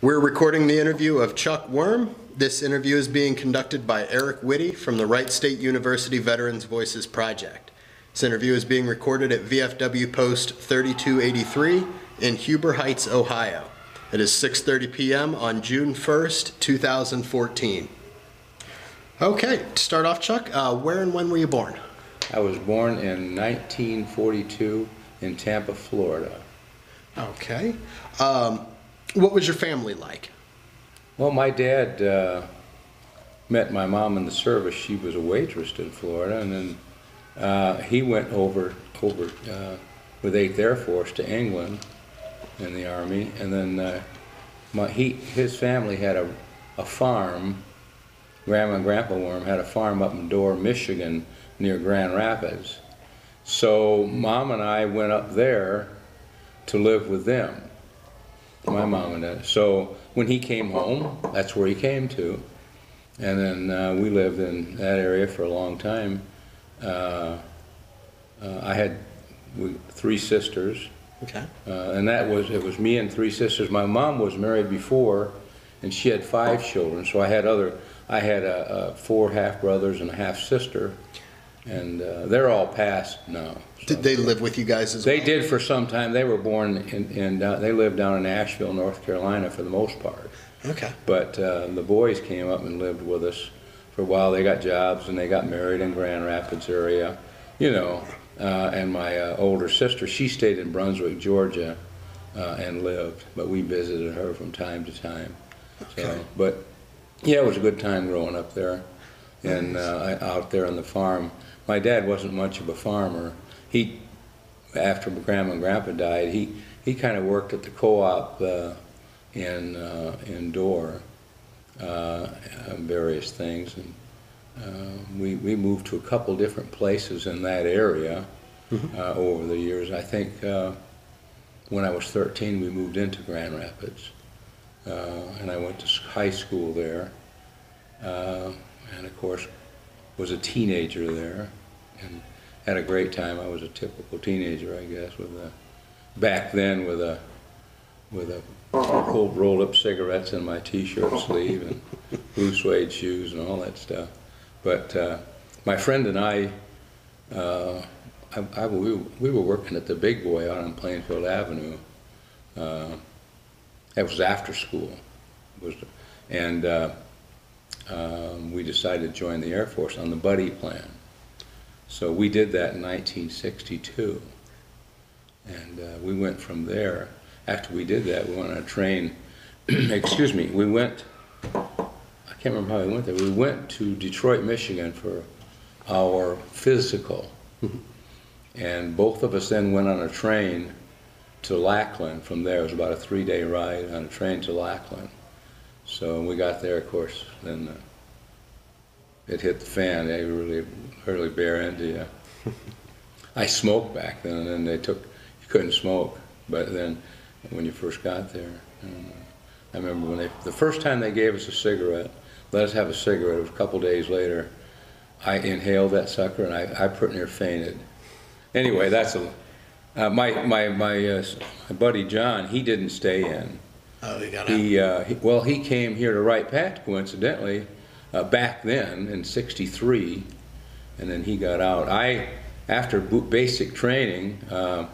We're recording the interview of Chuck Worm. This interview is being conducted by Eric Whitty from the Wright State University Veterans Voices Project. This interview is being recorded at VFW Post 3283 in Huber Heights, Ohio. It is 6:30 p.m. on June 1st, 2014. Okay, to start off, Chuck, where and when were you born? I was born in 1942 in Tampa, Florida. Okay. What was your family like? Well, my dad met my mom in the service. She was a waitress in Florida, and then he went over with 8th Air Force to England in the Army, and then his family had a farm. Grandma and Grandpa Worm had a farm up in Dorr, Michigan, near Grand Rapids. So Mom and I went up there to live with them. My mom and dad. So when he came home, that's where he came to. And then we lived in that area for a long time. I had 3 sisters. Okay. And it was me and 3 sisters. My mom was married before, and she had 5 children. So I had 4 half-brothers and a half-sister. And they're all passed now. So. Did they live with you guys as well? They did for some time. They were born they lived down in Asheville, North Carolina for the most part. Okay. But the boys came up and lived with us for a while. They got jobs and they got married in Grand Rapids area, you know. And my older sister, she stayed in Brunswick, Georgia, and lived. But we visited her from time to time. Okay. So, but yeah, it was a good time growing up there and out there on the farm. My dad wasn't much of a farmer. After Grandma and Grandpa died, he kind of worked at the co-op in Dorr, various things, and we moved to a couple different places in that area over the years. I think when I was 13, we moved into Grand Rapids, and I went to high school there, and of course was a teenager there, and had a great time. I was a typical teenager, I guess, back then with a old rolled-up cigarettes in my T-shirt sleeve and blue suede shoes and all that stuff. But my friend and we were working at the Big Boy out on Plainfield Avenue. That was after school, and we decided to join the Air Force on the buddy plan. So we did that in 1962, and we went from there. After we did that, we went on a train, excuse me, I can't remember how we went there. We went to Detroit, Michigan for our physical, and both of us then went on a train to Lackland from there. It was about a 3-day ride on a train to Lackland. So when we got there, of course, then it hit the fan. They really bear into you. I smoked back then, and then you couldn't smoke. But then, when you first got there, I remember the first time they gave us a cigarette, let us have a cigarette. It was a couple days later. I inhaled that sucker, and I pretty near fainted. Anyway, that's my buddy John. He didn't stay in. Oh, he got out. He came here to Wright Pat, coincidentally. Back then in '63, and then he got out. After basic training, I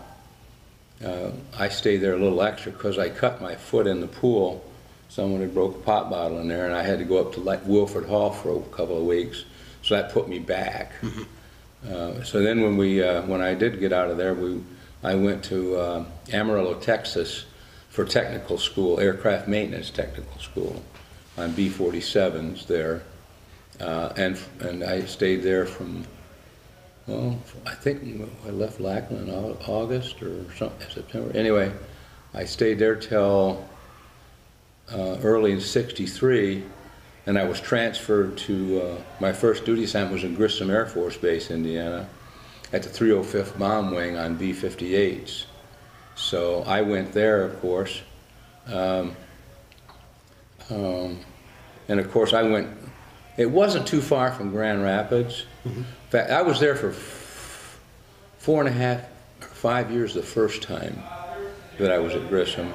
stayed there a little extra because I cut my foot in the pool. Someone had broke a pop bottle in there, and I had to go up to Wilford Hall for a couple of weeks. So that put me back. So then when I did get out of there, I went to Amarillo, Texas, for technical school, aircraft maintenance technical school, on B-47s there, and I stayed there from, well, I think I left Lackland in August or September. Anyway, I stayed there till early in '63, and I was transferred to, my first duty assignment was in Grissom Air Force Base, Indiana, at the 305th Bomb Wing on B-58s. So I went there, of course. And of course it wasn't too far from Grand Rapids. In fact, I was there for 4.5 or 5 years the first time that I was at Grissom.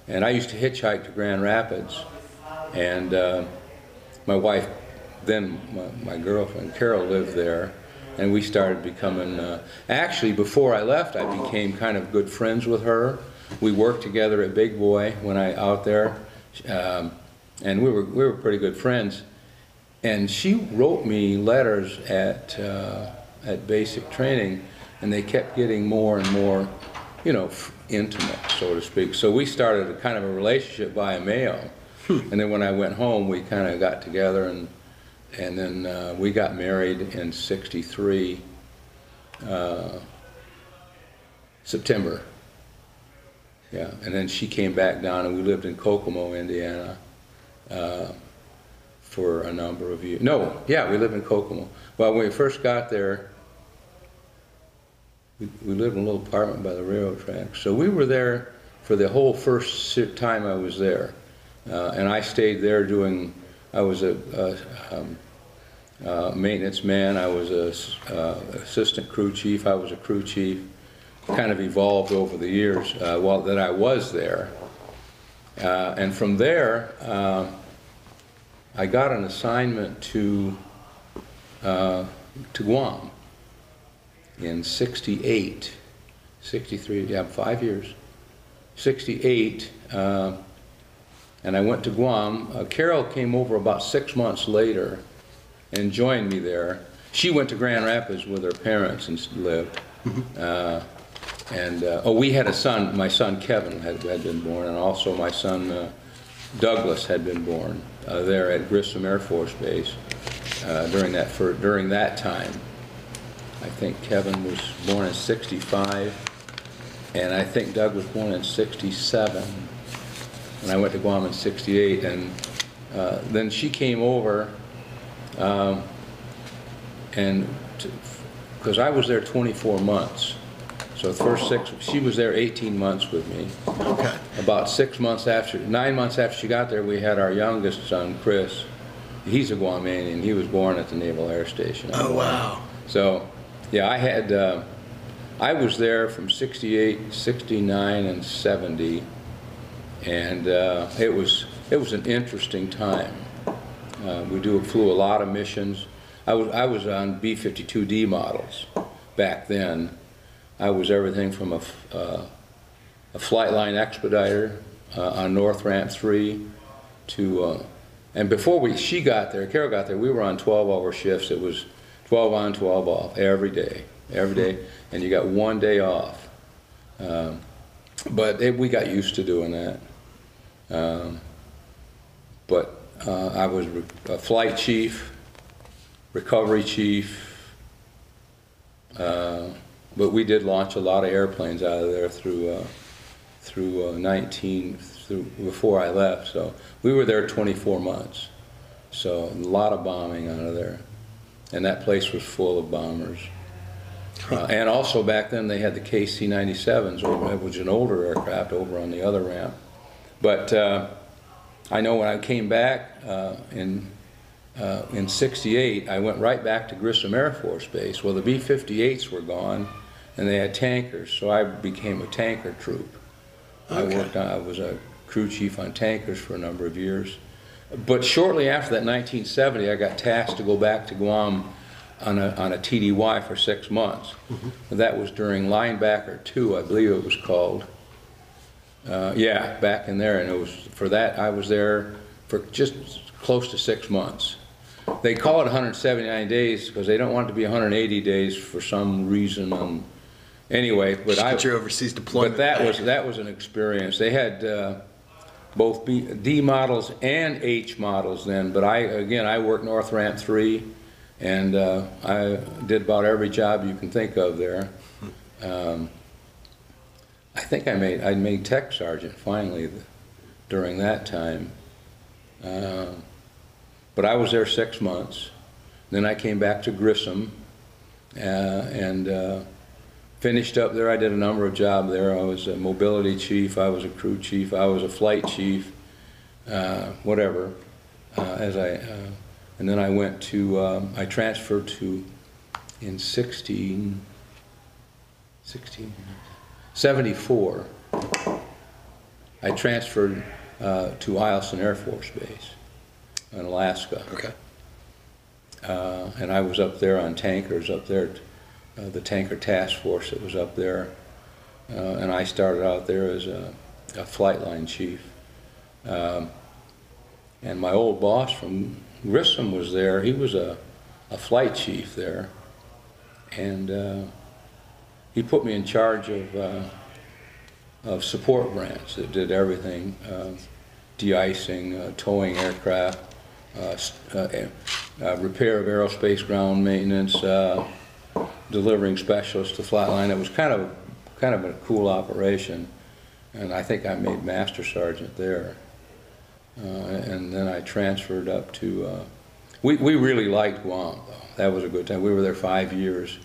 And I used to hitchhike to Grand Rapids, and my wife, then my girlfriend Carol, lived there, and we started becoming, actually before I left I became kind of good friends with her. We worked together at Big Boy when out there, and we were pretty good friends. And she wrote me letters at basic training, and they kept getting more and more, you know, intimate, so to speak. So we started a kind of a relationship via mail. And then when I went home, we kind of got together, and then we got married in '63, September. Yeah, and then she came back down, and we lived in Kokomo, Indiana, for a number of years. No, yeah, we lived in Kokomo. Well, when we first got there, we lived in a little apartment by the railroad tracks. So we were there for the whole first time I was there. And I stayed there doing, I was a maintenance man, I was a assistant crew chief, I was a crew chief. Kind of evolved over the years while that I was there. And from there, I got an assignment to Guam in '68, '63, yeah, 5 years. '68, and I went to Guam. Carol came over about 6 months later and joined me there. She went to Grand Rapids with her parents and lived. Oh, we had a son. My son Kevin had been born, and also my son Douglas had been born there at Grissom Air Force Base during that time. I think Kevin was born in '65, and I think Doug was born in '67. And I went to Guam in '68, and then she came over, because I was there 24 months. So the first she was there 18 months with me. Okay. About 9 months after she got there, we had our youngest son, Chris. He's a Guamanian. He was born at the Naval Air Station. Oh, wow. So, yeah, I was there from '68, '69, and '70, and it was an interesting time. We flew a lot of missions. I was on B-52D models back then. I was everything from a flight line expediter on North Ramp 3 to, and before she got there, Carol got there, we were on 12-hour shifts. It was 12 on, 12 off every day, and you got 1 day off. But we got used to doing that. I was a flight chief, recovery chief, but we did launch a lot of airplanes out of there through before I left. So we were there 24 months. So a lot of bombing out of there, and that place was full of bombers. And also back then they had the KC-97s, which was an older aircraft over on the other ramp. But I know when I came back in '68, I went right back to Grissom Air Force Base. Well, the B-58s were gone, and they had tankers, so I became a tanker troop. Okay. I was a crew chief on tankers for a number of years. But shortly after that, 1970, I got tasked to go back to Guam on a TDY for 6 months. And that was during Linebacker 2, I believe it was called. Yeah, back in there, and it was for that I was there for just close to 6 months. They call it 179 days because they don't want it to be 180 days for some reason. Anyway, but your overseas deployment. But that was an experience. They had both D models and H models then. But I worked North Ramp 3, and I did about every job you can think of there. I think I made tech sergeant finally during that time. But I was there 6 months. Then I came back to Grissom and finished up there. I did a number of jobs there. I was a mobility chief, I was a crew chief, I was a flight chief, whatever. And then I went to, I transferred to, in 74. I transferred to Eielson Air Force Base in Alaska. Okay. And I was up there on tankers, up there, the tanker task force that was up there. And I started out there as a flight line chief. And my old boss from Grissom was there. He was a flight chief there. And he put me in charge of support branch that did everything, de-icing, towing aircraft, repair of aerospace ground maintenance, delivering specialists to flatline. It was kind of a cool operation, and I think I made Master Sergeant there. And then I transferred up to, we really liked Guam, though. That was a good time. We were there 5 years.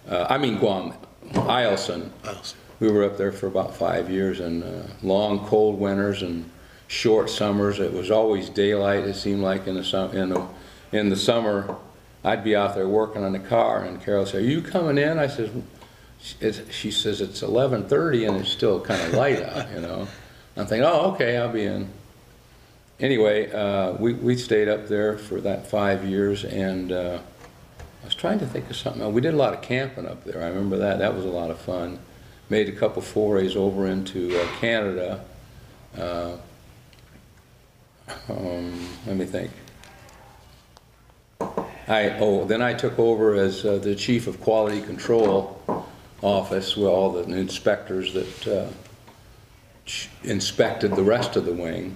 I mean Guam, Eielson. We were up there for about 5 years, and long cold winters and short summers. It was always daylight, it seemed like, in the summer. I'd be out there working on the car, and Carol said, "Are you coming in?" I said, she says, "It's 11:30 and it's still kind of light out, you know." I'm thinking, "Oh, okay, I'll be in." Anyway, we stayed up there for that 5 years, and I was trying to think of something else. We did a lot of camping up there. I remember that. That was a lot of fun. Made a couple forays over into Canada. Let me think. Then I took over as the chief of quality control office with all the inspectors that inspected the rest of the wing.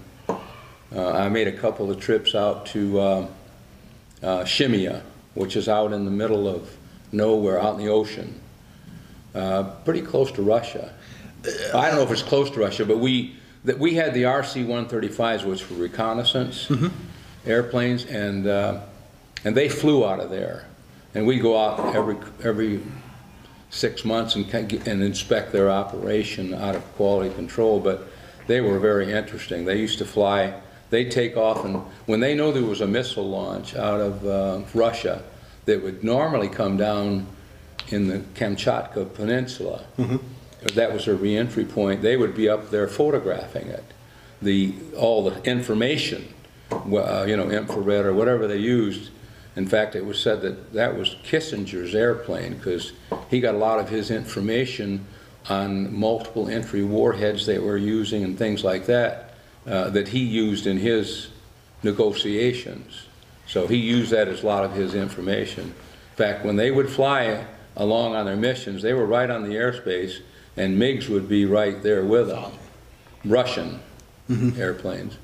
I made a couple of trips out to Shimia, which is out in the middle of nowhere, out in the ocean, pretty close to Russia. I don't know if it's close to Russia, but we had the RC-135s, which were reconnaissance airplanes, and they flew out of there. And we go out every 6 months and inspect their operation out of quality control. But they were very interesting. They used to fly. They'd take off, and when they know there was a missile launch out of Russia that would normally come down in the Kamchatka Peninsula, that was their re-entry point, they would be up there photographing it. All the information, you know, infrared or whatever they used. In fact, it was said that that was Kissinger's airplane, because he got a lot of his information on multiple entry warheads they were using and things like that, that he used in his negotiations. So he used that as a lot of his information. In fact, when they would fly along on their missions, they were right on the airspace, and MiGs would be right there with them, Russian airplanes.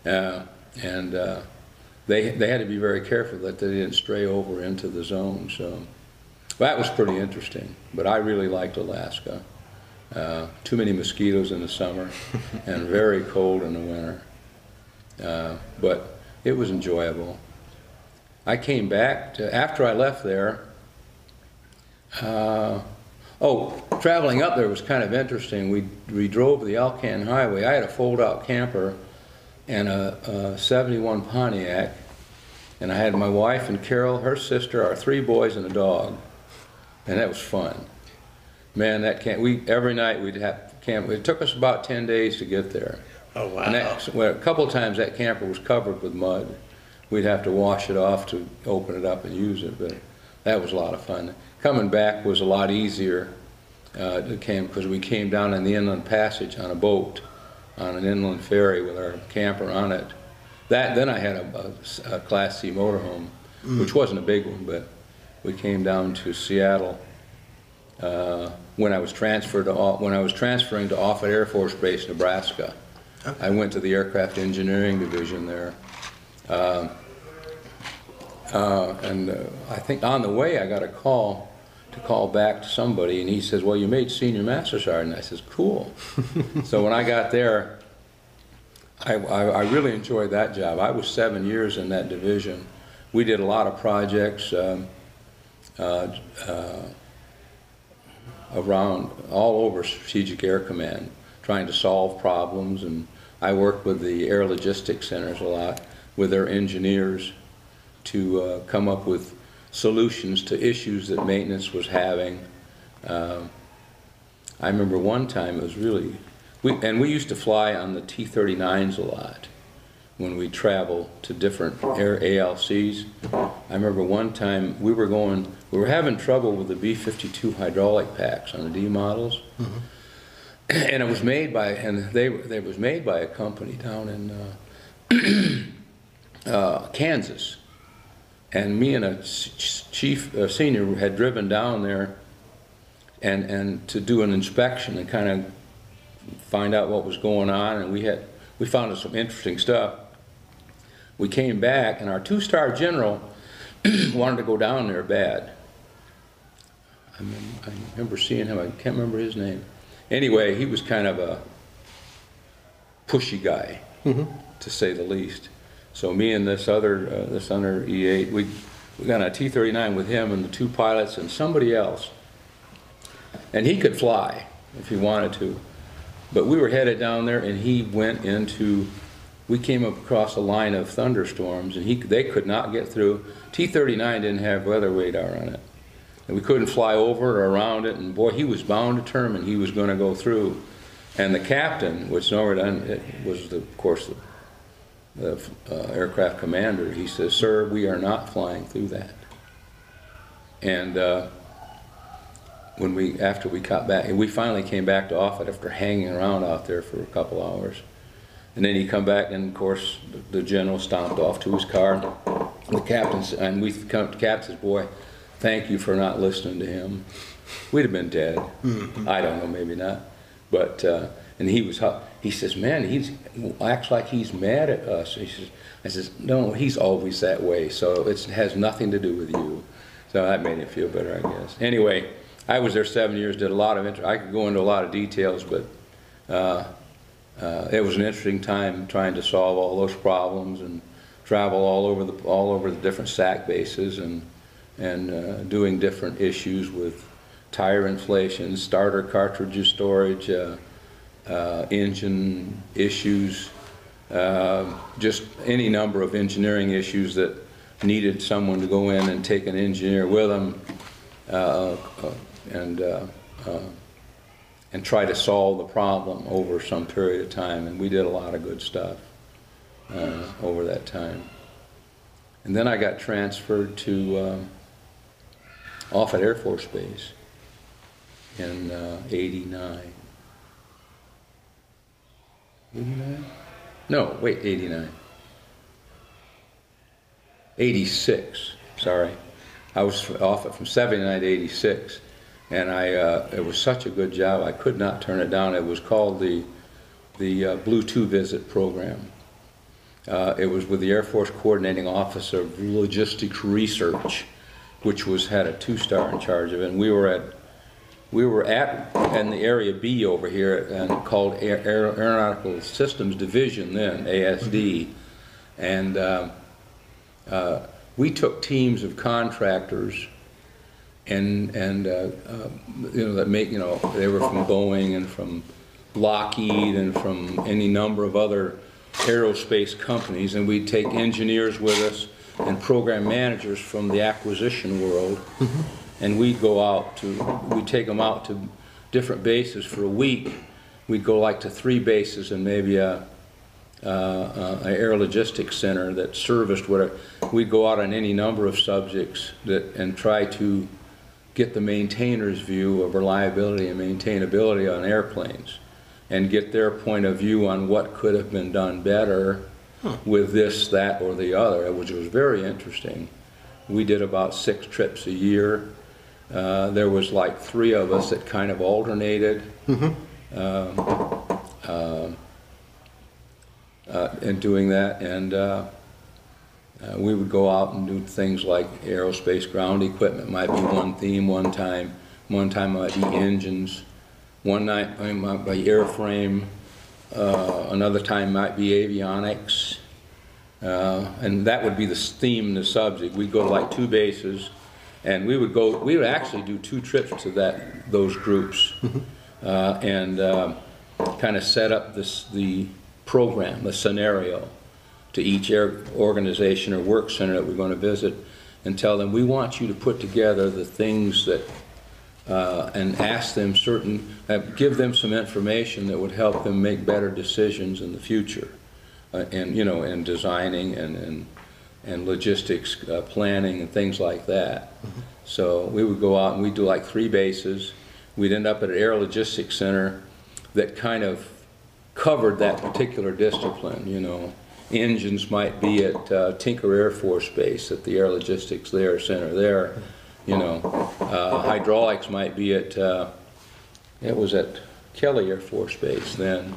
They had to be very careful that they didn't stray over into the zone. So that was pretty interesting. But I really liked Alaska. Too many mosquitoes in the summer and very cold in the winter. But it was enjoyable. I came back after I left there. Traveling up there was kind of interesting. We drove the Alcan Highway. I had a fold-out camper and a 71 Pontiac, and I had my wife and Carol, her sister, our 3 boys, and a dog, and that was fun. Man, that camp, every night we'd have camp. It took us about 10 days to get there. Oh, wow. And a couple of times that camper was covered with mud. We'd have to wash it off to open it up and use it, but that was a lot of fun. Coming back was a lot easier because we came down in the Inland Passage on a boat, on an inland ferry with our camper on it. Then I had a Class C motorhome, which wasn't a big one, but we came down to Seattle when I was transferring to Offutt Air Force Base, Nebraska. Okay. I went to the Aircraft Engineering Division there. I think on the way I got a call to call back to somebody, and he says, "Well, you made Senior Master Sergeant." I says, "Cool." So when I got there, I really enjoyed that job. I was 7 years in that division. We did a lot of projects around all over Strategic Air Command, trying to solve problems, and I worked with the Air Logistics Centers a lot, with their engineers, to come up with solutions to issues that maintenance was having. I remember one time, it was really we used to fly on the T-39s a lot when we travel to different air ALCs. I remember one time we were having trouble with the B-52 hydraulic packs on the D models. Mm-hmm. And it was made by, they was made by a company down in Kansas. And me and a senior had driven down there and to do an inspection and kind of find out what was going on, and we found some interesting stuff. We came back, and our two-star general wanted to go down there bad. I remember seeing him. I can't remember his name. Anyway, he was kind of a pushy guy, mm-hmm. to say the least. So me and this other E8, we got on a T-39 with him and the two pilots and somebody else. And he could fly if he wanted to. But we were headed down there, and he went into, we came across a line of thunderstorms, and they could not get through. T-39 didn't have weather radar on it. And we couldn't fly over or around it, and boy, he was bound determined he was going to go through. And the captain, which was, of course, the aircraft commander, he says, "Sir, we are not flying through that." And after we got back, and we finally came back to Offutt after hanging around out there for a couple hours. And then he come back, and of course the general stomped off to his car. The captain says, "Boy, thank you for not listening to him. We'd have been dead." Mm-hmm. I don't know, maybe not. But and he says, "Man, he acts like he's mad at us." I says, "No, he's always that way. So it has nothing to do with you." So that made it feel better, I guess. Anyway, I was there 7 years, did a lot of I could go into a lot of details, but it was an interesting time trying to solve all those problems and travel all over the different SAC bases and doing different issues with tire inflation, starter cartridges storage, engine issues, just any number of engineering issues that needed someone to go in and take an engineer with them and try to solve the problem over some period of time. And we did a lot of good stuff over that time. And then I got transferred to Offutt Air Force Base in 89. 89? No, wait, 89. 86, sorry. I was off it from 79 to 86, and it was such a good job, I could not turn it down. It was called the Blue 2 Visit Program. It was with the Air Force Coordinating Office of Logistics Research, which had a 2-star in charge of it. And we were in the Area B over here, and called Aeronautical Systems Division then, ASD, and we took teams of contractors and that they were from Boeing and from Lockheed and from any number of other aerospace companies, and we'd take engineers with us and program managers from the acquisition world, mm-hmm. and we'd take them out to different bases for a week. We'd go like to 3 bases and maybe an air logistics center that serviced whatever. We'd go out on any number of subjects and try to get the maintainer's view of reliability and maintainability on airplanes and get their point of view on what could have been done better with this, that, or the other, which was very interesting. We did about 6 trips a year. There was like 3 of us that kind of alternated. Mm-hmm. In doing that, and we would go out and do things like aerospace ground equipment. Might be one theme one time might be engines, one night might be airframe, another time might be avionics, and that would be the theme, the subject. We'd go to like 2 bases, and we would actually do 2 trips to those groups, and kind of set up the program, the scenario, to each organization or work center that we're going to visit, and tell them, we want you to put together the things that and ask them give them some information that would help them make better decisions in the future, and you know, in designing and logistics planning and things like that. So we would go out and we'd do like 3 bases. We'd end up at an Air Logistics Center that kind of covered that particular discipline, you know. Engines might be at Tinker Air Force Base, at the Air Logistics Center there, you know. Hydraulics might be at, it was at Kelly Air Force Base then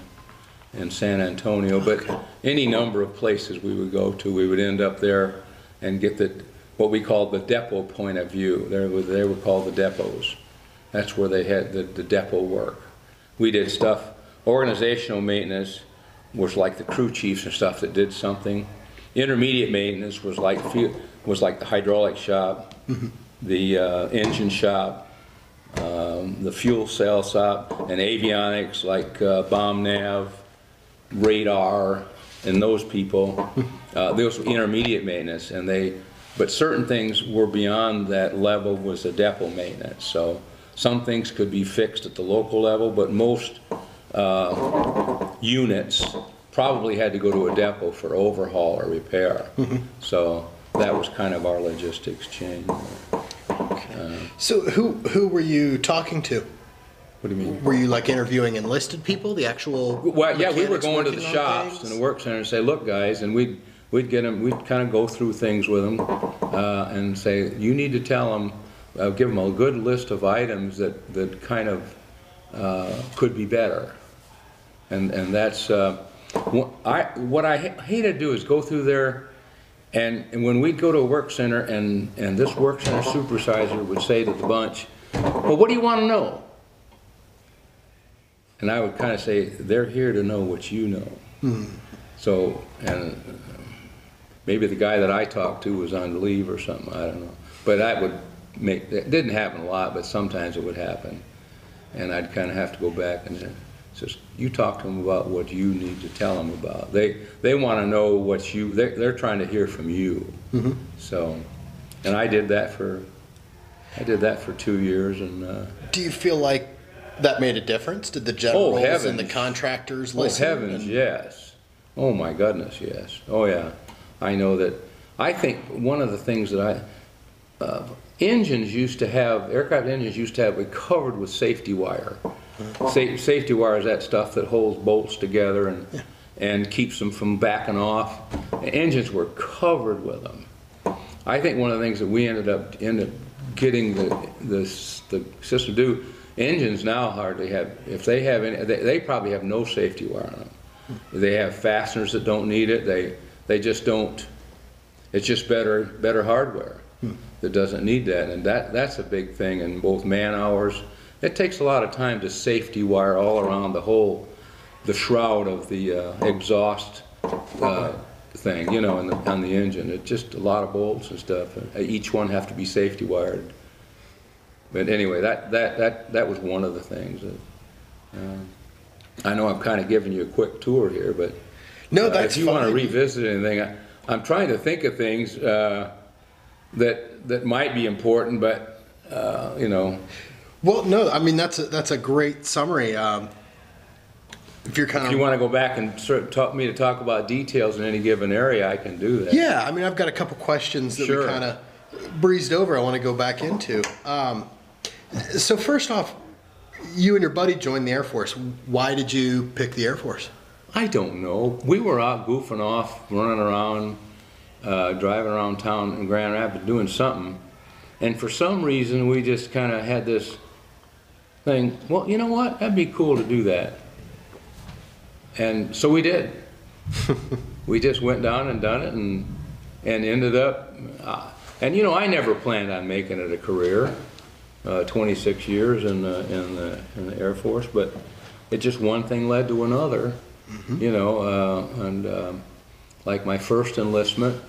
in San Antonio, but any number of places we would go to, we would end up there and get what we called the depot point of view. They were called the depots. That's where they had the depot work. We did stuff, organizational maintenance was like the crew chiefs and stuff that did something. Intermediate maintenance was like the hydraulic shop, the engine shop, the fuel cell shop, and avionics like bomb nav, radar, and those people. Those were intermediate maintenance, but certain things were beyond that level was the depot maintenance. So some things could be fixed at the local level, but most units probably had to go to a depot for overhaul or repair. So that was kind of our logistics chain. So who were you talking to? What do you mean? Were you like interviewing enlisted people, the actual? Well, yeah, we were mechanics going to the working on shops things? and the work center and say, look, guys, and we'd get them, we'd kind of go through things with them and say, you need to tell them, give them a good list of items that kind of could be better. And that's what I hate to do is go through there, and when we'd go to a work center and this work center supervisor would say to the bunch, well, what do you want to know? And I would kind of say, they're here to know what you know. So, and maybe the guy that I talked to was on leave or something, I don't know. But that would it didn't happen a lot, but sometimes it would happen. And I'd kind of have to go back and just, you talk to them about what you need to tell them about. They want to know what they're trying to hear from you. So, and I did that for 2 years. And do you feel like that made a difference? Did the generals and the contractors listen? Oh heavens, yes. Oh my goodness, yes. Oh yeah. I know that. I think one of the things that engines used to have, aircraft engines used to have it covered with safety wire. Safety wire is that stuff that holds bolts together and keeps them from backing off. Engines were covered with them. I think one of the things that we ended up getting the system to do, engines now hardly have, if they have any, they probably have no safety wire on them. They have fasteners that don't need it. They just don't. It's just better hardware that doesn't need that, and that's a big thing in both man hours. It takes a lot of time to safety wire all around the shroud of the exhaust thing, you know, on the engine. It's just a lot of bolts and stuff. Each one have to be safety wired. But anyway, that was one of the things. I know I'm kind of giving you a quick tour here, but no, that's if you want to revisit anything, I'm trying to think of things that might be important, but you know. Well, no, I mean that's a great summary. If you want to go back and talk about details in any given area, I can do that. Yeah, I mean I've got a couple questions that we kind of breezed over. I want to go back into. So first off, you and your buddy joined the Air Force. Why did you pick the Air Force? I don't know. We were out goofing off, running around, driving around town in Grand Rapids doing something, and for some reason we just kind of had this thing, well, you know what, that'd be cool to do that. And so we did. We just went down and done it, and ended up, and you know, I never planned on making it a career, 26 years in the Air Force, but it just one thing led to another, you know, and like my first enlistment,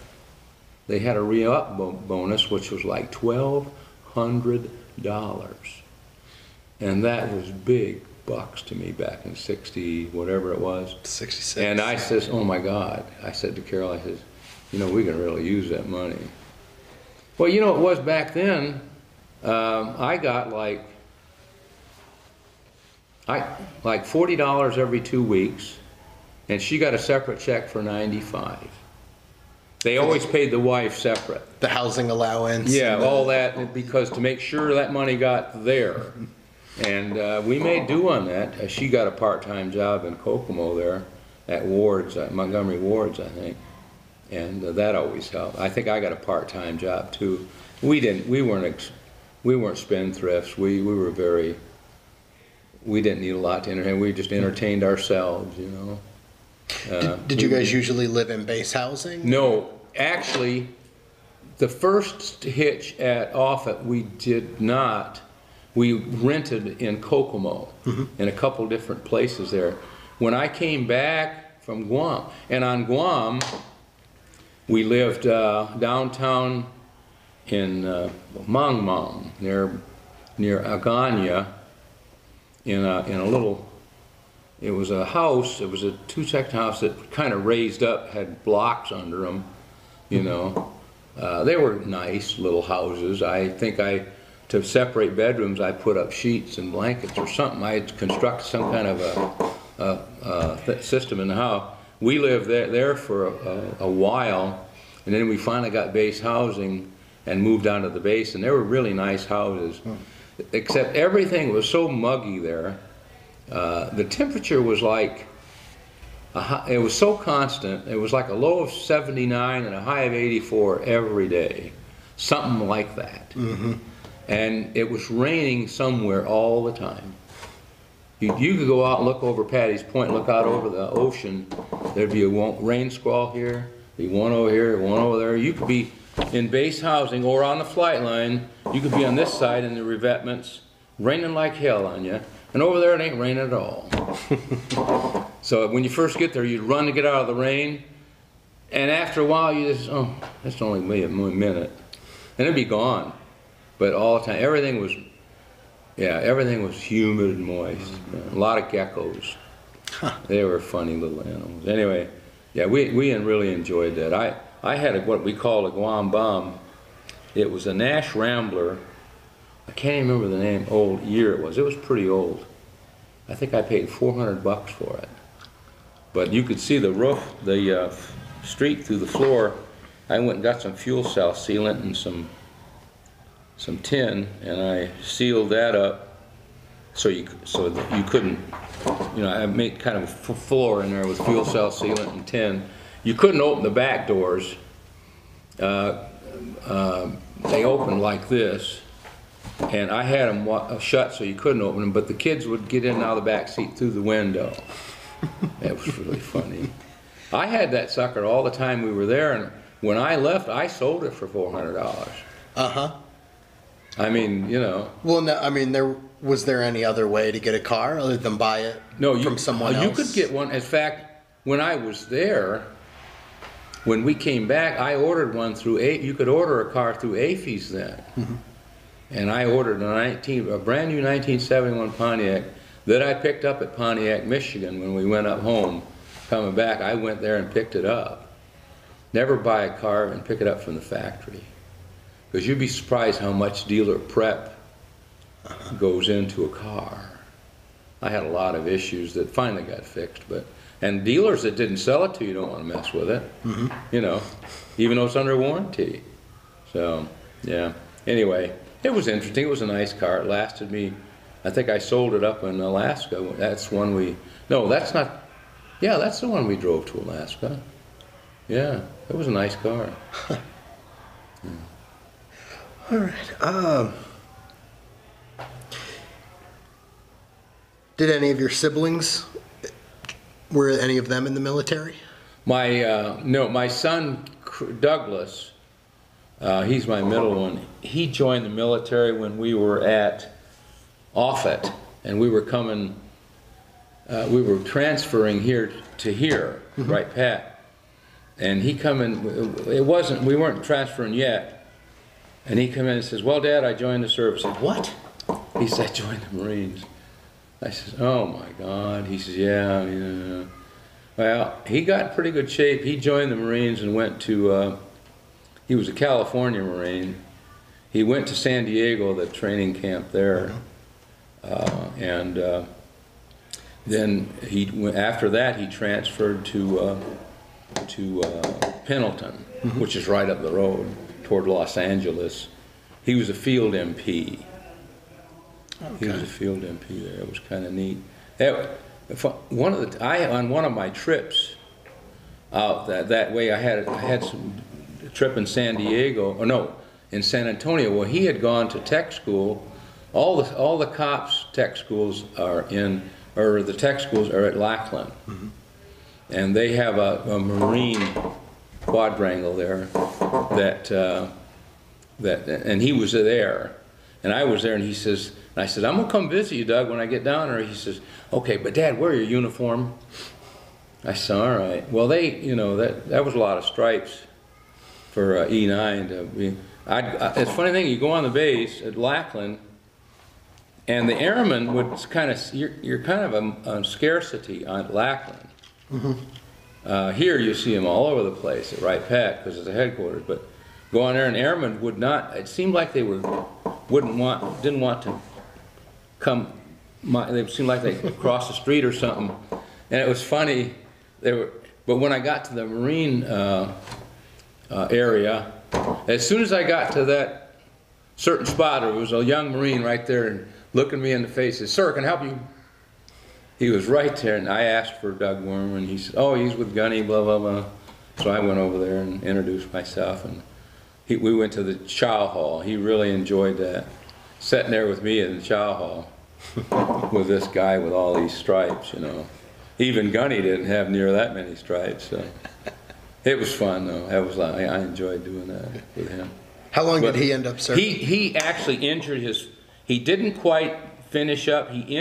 they had a re-up bonus, which was like $1,200, and that was big bucks to me back in 60, whatever it was. 66. And I says, oh my God, I said to Carol, I says, you know, we can really use that money. Well, you know, it was back then, I got like like $40 every 2 weeks, and she got a separate check for $95. They always paid the wife separate. The housing allowance. Yeah, all that, because to make sure that money got there. And we made do on that. She got a part-time job in Kokomo there at Ward's, at Montgomery Ward's, I think. And that always helped. I think I got a part-time job too. We weren't spendthrifts. We didn't need a lot to entertain. We just entertained ourselves, you know. Did you guys usually live in base housing? No, actually, the first hitch at Offutt we did not. We rented in Kokomo, in a couple different places there. When I came back from Guam, and on Guam, we lived downtown in Mang Mang, near Agana, in a little. It was a house. It was a two-section house that kind of raised up, had blocks under them. You know, they were nice little houses. I think to separate bedrooms, I put up sheets and blankets or something. I had constructed some kind of a system in the house. We lived there for a while, and then we finally got base housing and moved down to the base, and they were really nice houses. Except everything was so muggy there. The temperature was like, it was so constant. It was like a low of 79 and a high of 84 every day. Something like that. And it was raining somewhere all the time. You could go out and look over Patty's Point, look out over the ocean. There'd be a rain squall here, be one over here, one over there. You could be in base housing or on the flight line. You could be on this side in the revetments, raining like hell on you. And over there it ain't raining at all. So when you first get there, you'd run to get out of the rain. And after a while, you just, oh, that's only maybe a minute. And it'd be gone. But all the time, everything was humid and moist. A lot of geckos. They were funny little animals. Anyway, yeah, we really enjoyed that. I had what we call a Guam bomb. It was a Nash Rambler. I can't even remember the year it was. It was pretty old. I think I paid $400 for it. But you could see the roof, the street through the floor. I went and got some fuel cell sealant and some tin, and I sealed that up so that you couldn't, you know, I made kind of a floor in there with fuel cell sealant and tin. You couldn't open the back doors. They opened like this, and I had them shut so you couldn't open them, but the kids would get in and out of the back seat through the window. That was really funny. I had that sucker all the time we were there, and when I left, I sold it for $400. I mean, you know. Well, no, I mean, was there any other way to get a car other than buy it from someone else? You could get one. In fact, when I was there, when we came back, I ordered one through you could order a car through AFES then. And I ordered a brand new 1971 Pontiac that I picked up at Pontiac, Michigan when we went up home. Coming back, I went there and picked it up. Never buy a car and pick it up from the factory. Because you'd be surprised how much dealer prep goes into a car. I had a lot of issues that finally got fixed, and dealers that didn't sell it to you don't want to mess with it, you know, even though it's under warranty. So, yeah. Anyway, it was interesting. It was a nice car. It lasted me, I think I sold it up in Alaska. That's one that's not, yeah, that's the one we drove to Alaska. Yeah, it was a nice car. All right. Did any of your siblings, were any of them in the military? My son Douglas, he's my middle one. He joined the military when we were at Offutt, and we were transferring here to here, right, Pat? And he come in. We weren't transferring yet. And he come in and says, "Well, Dad, I joined the service." I said, "What?" He said, "I joined the Marines." I said, "Oh my God." He says, "Yeah." Well, he got in pretty good shape. He joined the Marines and went to, he was a California Marine. He went to San Diego, the training camp there. And then after that he transferred to Pendleton, which is right up the road toward Los Angeles. He was a field MP. Okay. He was a field MP there. It was kind of neat. On one of my trips out that way, I had some trip in San Diego, or no, in San Antonio. Well, he had gone to tech school. All the cops' tech schools are in, or the tech schools are at Lackland, and they have a Marine quadrangle there and he was there, and I was there, and he says, and I said, I'm gonna come visit you, Doug, when I get down there. He says, okay, but Dad, wear your uniform. I said, all right. Well, that was a lot of stripes for E9 to be. It's a funny thing, you go on the base at Lackland, and the airmen would kind of, you're kind of a scarcity on Lackland. Here you see them all over the place at Wright Pat because it's a headquarters, but go on there and airmen would not, it seemed like they didn't want to come, they seemed like they could cross the street or something. And it was funny, but when I got to the Marine area, as soon as I got to that certain spot, there was a young Marine right there and looking me in the face, says, sir, can I help you? He was right there, and I asked for Doug Worm, and he said, oh, he's with Gunny, blah, blah, blah. So I went over there and introduced myself, and we went to the chow hall. He really enjoyed that, sitting there with me in the chow hall with this guy with all these stripes, you know. Even Gunny didn't have near that many stripes, so it was fun, though. I enjoyed doing that with him. How long did he end up serving? He actually injured he didn't quite finish up. He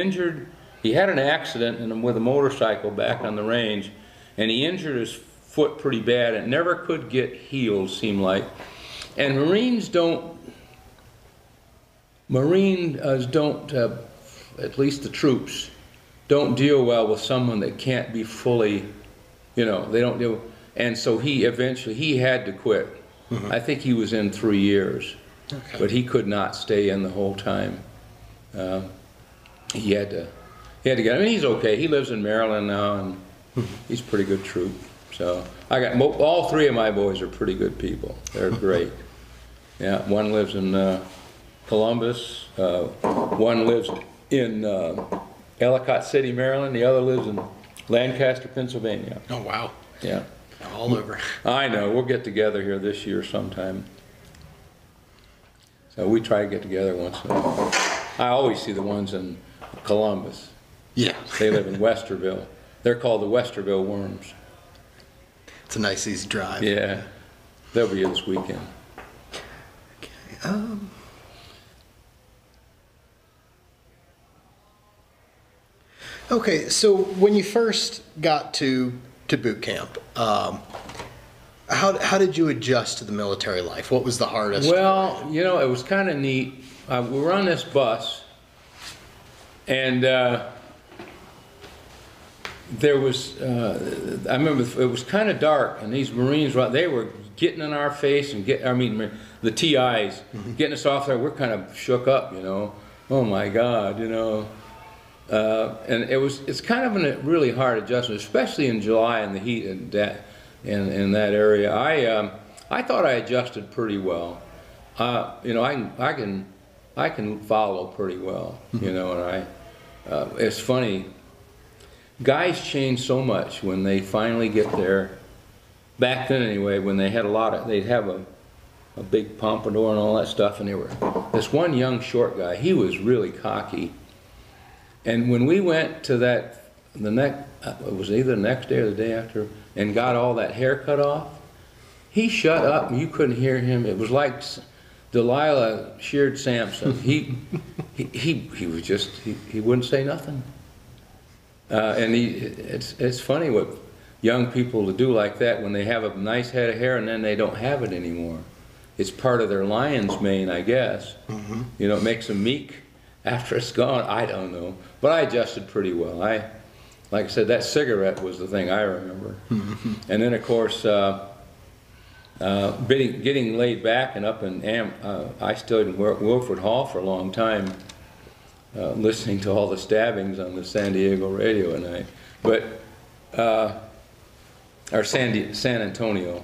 had an accident with a motorcycle back on the range, and he injured his foot pretty bad. It never could get healed, seemed like. And Marines don't, at least the troops, don't deal well with someone that can't be fully, they don't deal. And so he had to quit. I think he was in 3 years, but he could not stay in the whole time. He had to get. I mean, he's okay. He lives in Maryland now, and he's a pretty good troop. So I got all three of my boys are pretty good people. They're great. Yeah, one lives in Columbus. One lives in Ellicott City, Maryland. The other lives in Lancaster, Pennsylvania. Oh wow. Yeah. All over. I know. We'll get together here this year sometime. So we try to get together once in a while. I always see the ones in Columbus. Yeah. They live in Westerville. They're called the Westerville Worms. It's a nice easy drive. Yeah. They'll be here this weekend. Okay. Okay, so when you first got to boot camp, how did you adjust to the military life? What was the hardest? Well, it was kind of neat. We were on this bus, and there was, I remember it was kind of dark, and these Marines, they were getting in our face and the TIs, getting us off there. We're kind of shook up, Oh my God, and it's kind of a really hard adjustment, especially in July in the heat in that area. I thought I adjusted pretty well. I can follow pretty well, and it's funny. Guys change so much when they finally get there. Back then, anyway, when they had they'd have a big pompadour and all that stuff, and this one young short guy. He was really cocky. And when we went to it was either the next day or the day after, and got all that hair cut off, he shut up and you couldn't hear him. It was like Delilah sheared Samson. He was just, he wouldn't say nothing. And it's funny what young people to do like that when they have a nice head of hair and then they don't have it anymore. It's part of their lion's mane, I guess. It makes them meek after it's gone. I don't know. But I adjusted pretty well. Like I said, that cigarette was the thing I remember. And then, of course, getting laid back and up in I stayed in Wilford Hall for a long time. listening to all the stabbings on the San Diego radio at night. But, or San Antonio.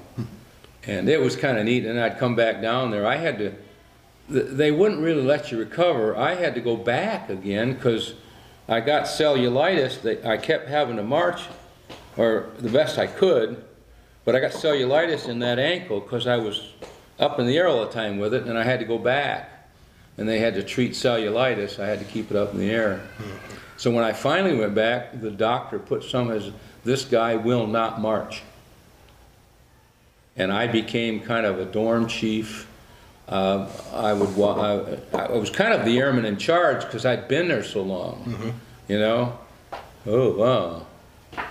And it was kind of neat, and I'd come back down there. I had to, they wouldn't really let you recover. I had to go back again because I got cellulitis. I kept having to march, or the best I could, but I got cellulitis in that ankle because I was up in the air all the time with it, and I had to go back. And they had to treat cellulitis. I had to keep it up in the air. So when I finally went back, the doctor put some as, "This guy will not march." And I became kind of a dorm chief. I was kind of the airman in charge because I'd been there so long, you know? Oh, wow. In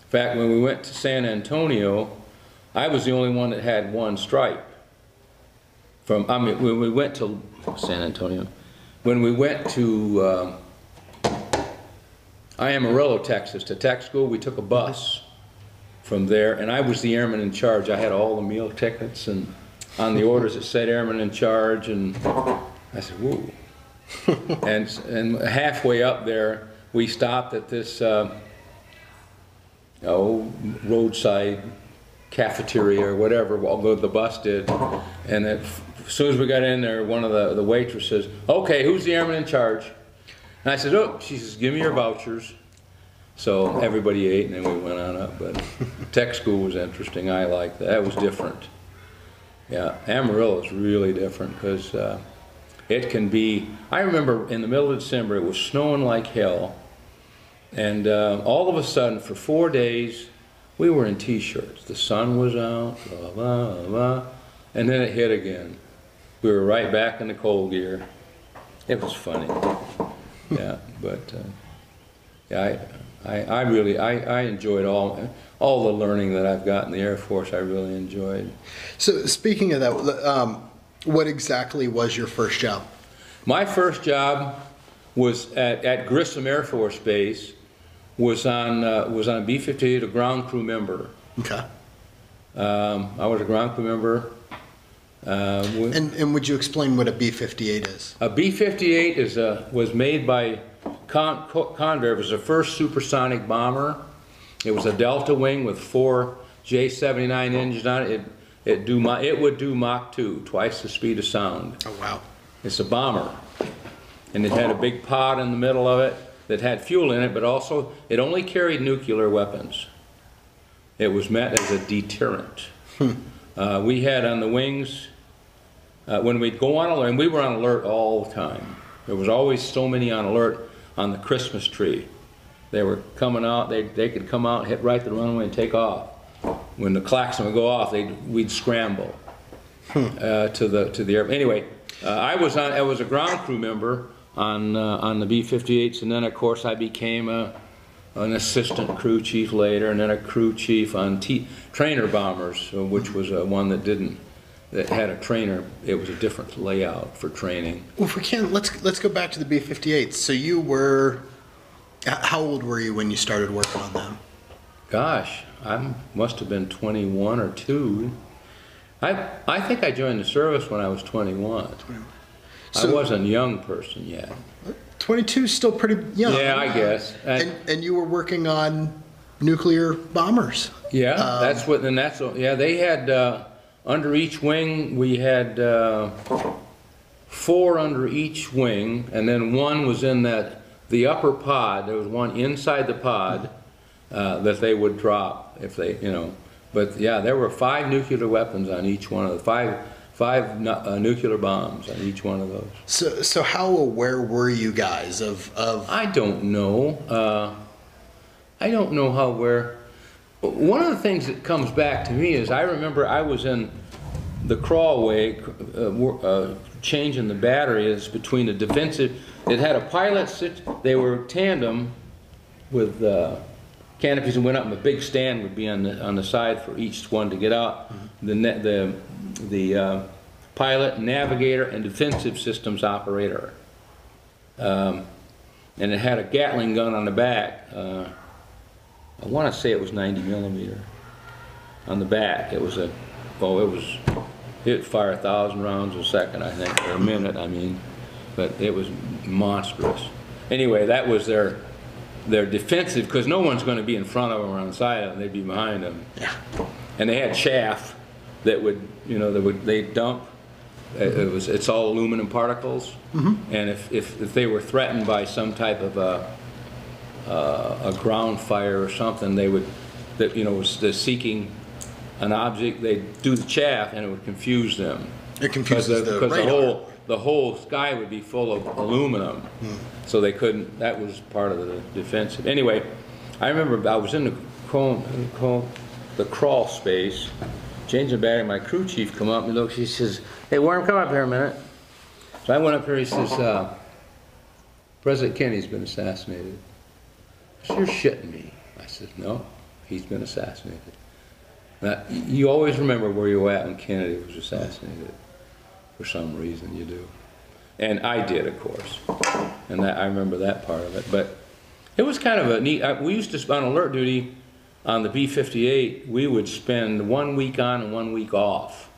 fact, when we went to San Antonio, I was the only one that had one stripe. When we went to San Antonio, when we went to Amarillo, Texas, to tech school, we took a bus from there, and I was the airman in charge. I had all the meal tickets, and on the orders it said airman in charge, and I said, whoa. and halfway up there, we stopped at this roadside cafeteria or whatever, although the bus did, and as soon as we got in there, one of the waitresses, "Okay, who's the airman in charge?" And I said, "Oh," she says, "give me your vouchers." So everybody ate, and then we went on up. But tech school was interesting. I liked that. That was different. Yeah, Amarillo is really different because it can be. I remember in the middle of December, it was snowing like hell, and all of a sudden, for 4 days, we were in T-shirts. The sun was out, blah, blah, blah, and then it hit again. We were right back in the cold gear. It was funny. Yeah, but yeah, I really enjoyed all the learning that I've got in the Air Force. I really enjoyed. So speaking of that, what exactly was your first job? My first job was at Grissom Air Force Base. Was on a B-58, a ground crew member. Okay. I was a ground crew member. And would you explain what a B-58 is? A B-58 was made by Convair. It was the first supersonic bomber. It was a delta wing with 4 J-79 engines on it. It would do Mach 2, twice the speed of sound. Oh, wow. It's a bomber. And it had a big pod in the middle of it that had fuel in it, but also it only carried nuclear weapons. It was meant as a deterrent. We had on the wings, when we'd go on alert, and we were on alert all the time. There was always so many on alert on the Christmas tree. They were coming out, they could come out, hit right the runway and take off. When the klaxon would go off, we'd scramble to the air. Anyway, I was a ground crew member on the B-58s, and then of course I became an assistant crew chief later, and then a crew chief on trainer bombers, which was one that had a trainer. It was a different layout for training. Well, if we can, let's go back to the B-58s. So you were, how old were you when you started working on them? Gosh, I must have been 21 or 2. I think I joined the service when I was 21. So, I wasn't a young person yet. 22 is still pretty young. Yeah, I guess. And you were working on nuclear bombers. Yeah, they had, under each wing, we had 4 under each wing, and then one was in the upper pod. There was one inside the pod that they would drop if they, But yeah, there were 5 nuclear weapons on each one of the 5 nuclear bombs on each one of those. So how aware were you guys of? I don't know. I don't know how aware. One of the things that comes back to me is I remember I was in the crawlway changing the batteries between the defensive. It had a pilot sit. They were tandem with canopies and went up, and a big stand would be on the side for each one to get out. The pilot, navigator, and defensive systems operator. And it had a Gatling gun on the back. I want to say it was 90 millimeter on the back. It would fire 1,000 rounds a second, I think, or a minute, I mean. But it was monstrous. anyway, that was their defensive, because no one's going to be in front of them or on the side of them, they'd be behind them. Yeah. And they had chaff that would, you know, they'd dump. It's all aluminum particles. Mm-hmm. And if they were threatened by some type of a ground fire or something, they would, that, you know, was seeking an object, they'd do the chaff and it would confuse them. It confuses the radar. The whole sky would be full of aluminum, so they couldn't. That was part of the defensive. Anyway, I remember I was in the crawl space, changing battery. My crew chief come up and looks. He says, "Hey, Worm, come up here a minute." So I went up here. He says, "President Kennedy's been assassinated." I said, "You're shitting me." I said, "No, he's been assassinated." Now, you always remember where you were at when Kennedy was assassinated. For some reason you do. And I did, of course. And I remember that part of it. But it was kind of a neat, we used to, on alert duty on the B-58, we would spend 1 week on and 1 week off.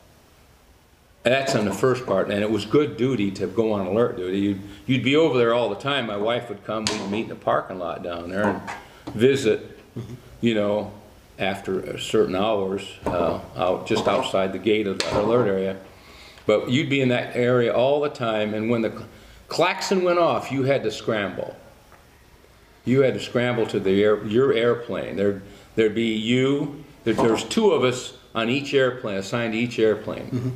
That's on the first part, and it was good duty to go on alert duty. You'd be over there all the time. My wife would come, we'd meet in the parking lot down there and visit, you know, after certain hours, just outside the gate of the alert area. But you'd be in that area all the time, and when the klaxon went off, you had to scramble. You had to scramble to your airplane. There'd be you. There's two of us on each airplane, assigned to each airplane.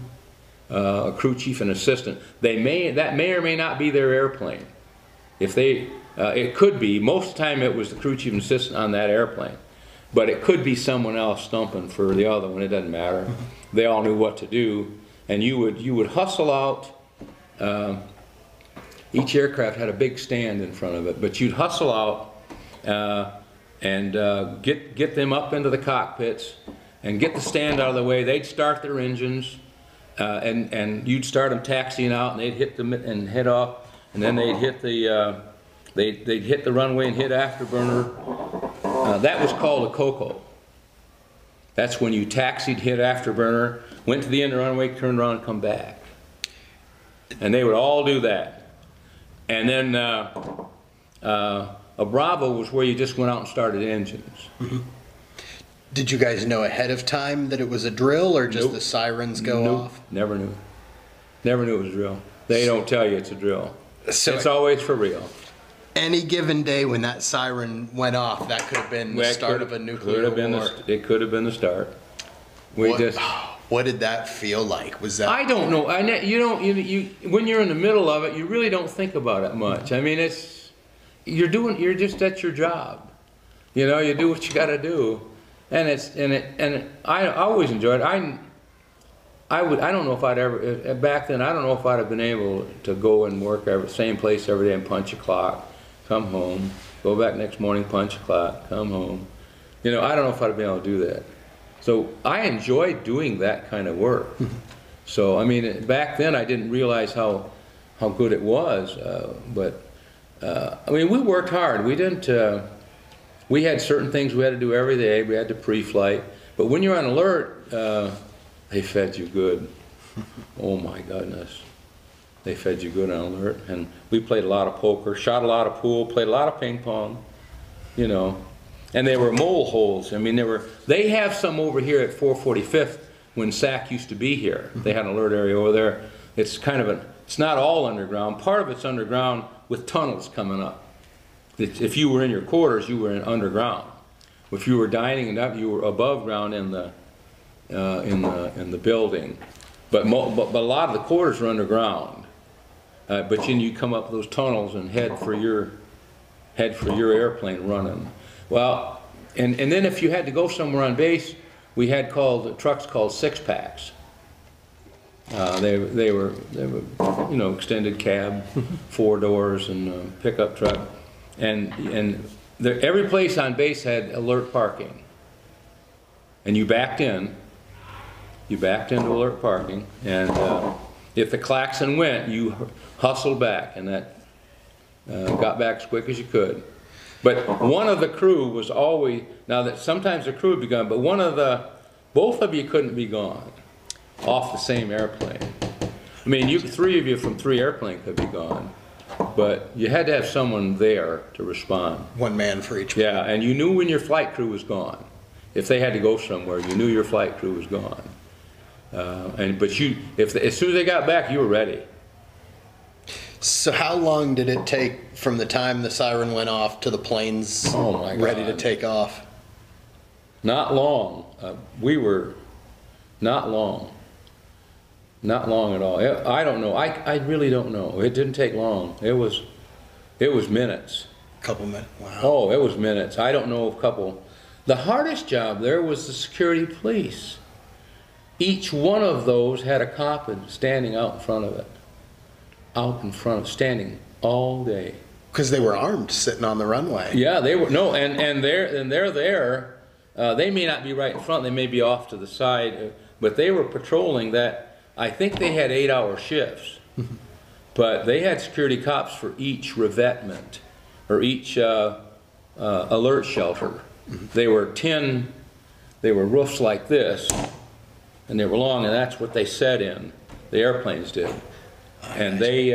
A crew chief and assistant. That may or may not be their airplane. If they, it could be. Most of the time, it was the crew chief and assistant on that airplane. But it could be someone else stumping for the other one. It doesn't matter. They all knew what to do. And you would hustle out. Each aircraft had a big stand in front of it, but you'd hustle out and get them up into the cockpits and get the stand out of the way. They'd start their engines, and you'd start them taxiing out, and they'd hit them and head off, and then they'd hit the they'd hit the runway and hit afterburner. That was called a COCO. That's when you taxied, hit afterburner, went to the end of the runway, turned around, and come back. And they would all do that. And then a Bravo was where you just went out and started engines. Did you guys know ahead of time that it was a drill, or just the sirens go off? Never knew. Never knew it was a drill. They don't tell you it's a drill. So it's always for real. Any given day when that siren went off, that could have been the start of a nuclear war. It could have been the start. What did that feel like? Was that? I don't know. When you're in the middle of it, you really don't think about it much. I mean, you're just at your job. You know, you do what you got to do, and I always enjoyed it. I don't know if I'd ever, back then, I don't know if I'd have been able to go and work same place every day and punch a clock, come home, go back next morning, punch a clock, come home. You know, I don't know if I'd have been able to do that. So I enjoyed doing that kind of work. So, I mean, back then I didn't realize how good it was, I mean, we worked hard. We didn't, we had certain things we had to do every day. We had to pre-flight. But when you're on alert, they fed you good. Oh my goodness. They fed you good on alert. And we played a lot of poker, shot a lot of pool, played a lot of ping pong, you know. And they were mole holes. I mean, they have some over here at 445th when SAC used to be here. They had an alert area over there. It's kind of it's not all underground. Part of it's underground with tunnels coming up. If you were in your quarters, you were underground. If you were dining and up, you were above ground in the building. But a lot of the quarters are underground. But then you come up those tunnels and head for your airplane running. Well, and then if you had to go somewhere on base, we had trucks called six-packs. They were you know, extended cab, 4 doors, and pickup truck, and every place on base had alert parking. And you backed into alert parking, and if the klaxon went, you hustled back, and that got back as quick as you could. But one of the crew was always, now that sometimes the crew would be gone, but both of you couldn't be gone off the same airplane. I mean, 3 of you from 3 airplanes could be gone. but you had to have someone there to respond. One man for each. Yeah, and you knew when your flight crew was gone. If they had to go somewhere, you knew your flight crew was gone. But as soon as they got back, you were ready. So how long did it take from the time the siren went off to the planes ready to take off? Not long. We were not long. Not long at all. I don't know. I really don't know. It didn't take long. It was minutes. A couple minutes. Wow. Oh, it was minutes. I don't know, a couple. The hardest job there was the security police. Each one of those had a cop standing out in front of it. Standing all day. Because they were armed, sitting on the runway. Yeah, they were. No, and they're there. They may not be right in front. They may be off to the side, but they were patrolling that. I think they had 8-hour shifts, but they had security cops for each revetment or each alert shelter. They were roofs like this, and they were long, and that's what they sat in. The airplanes did. And they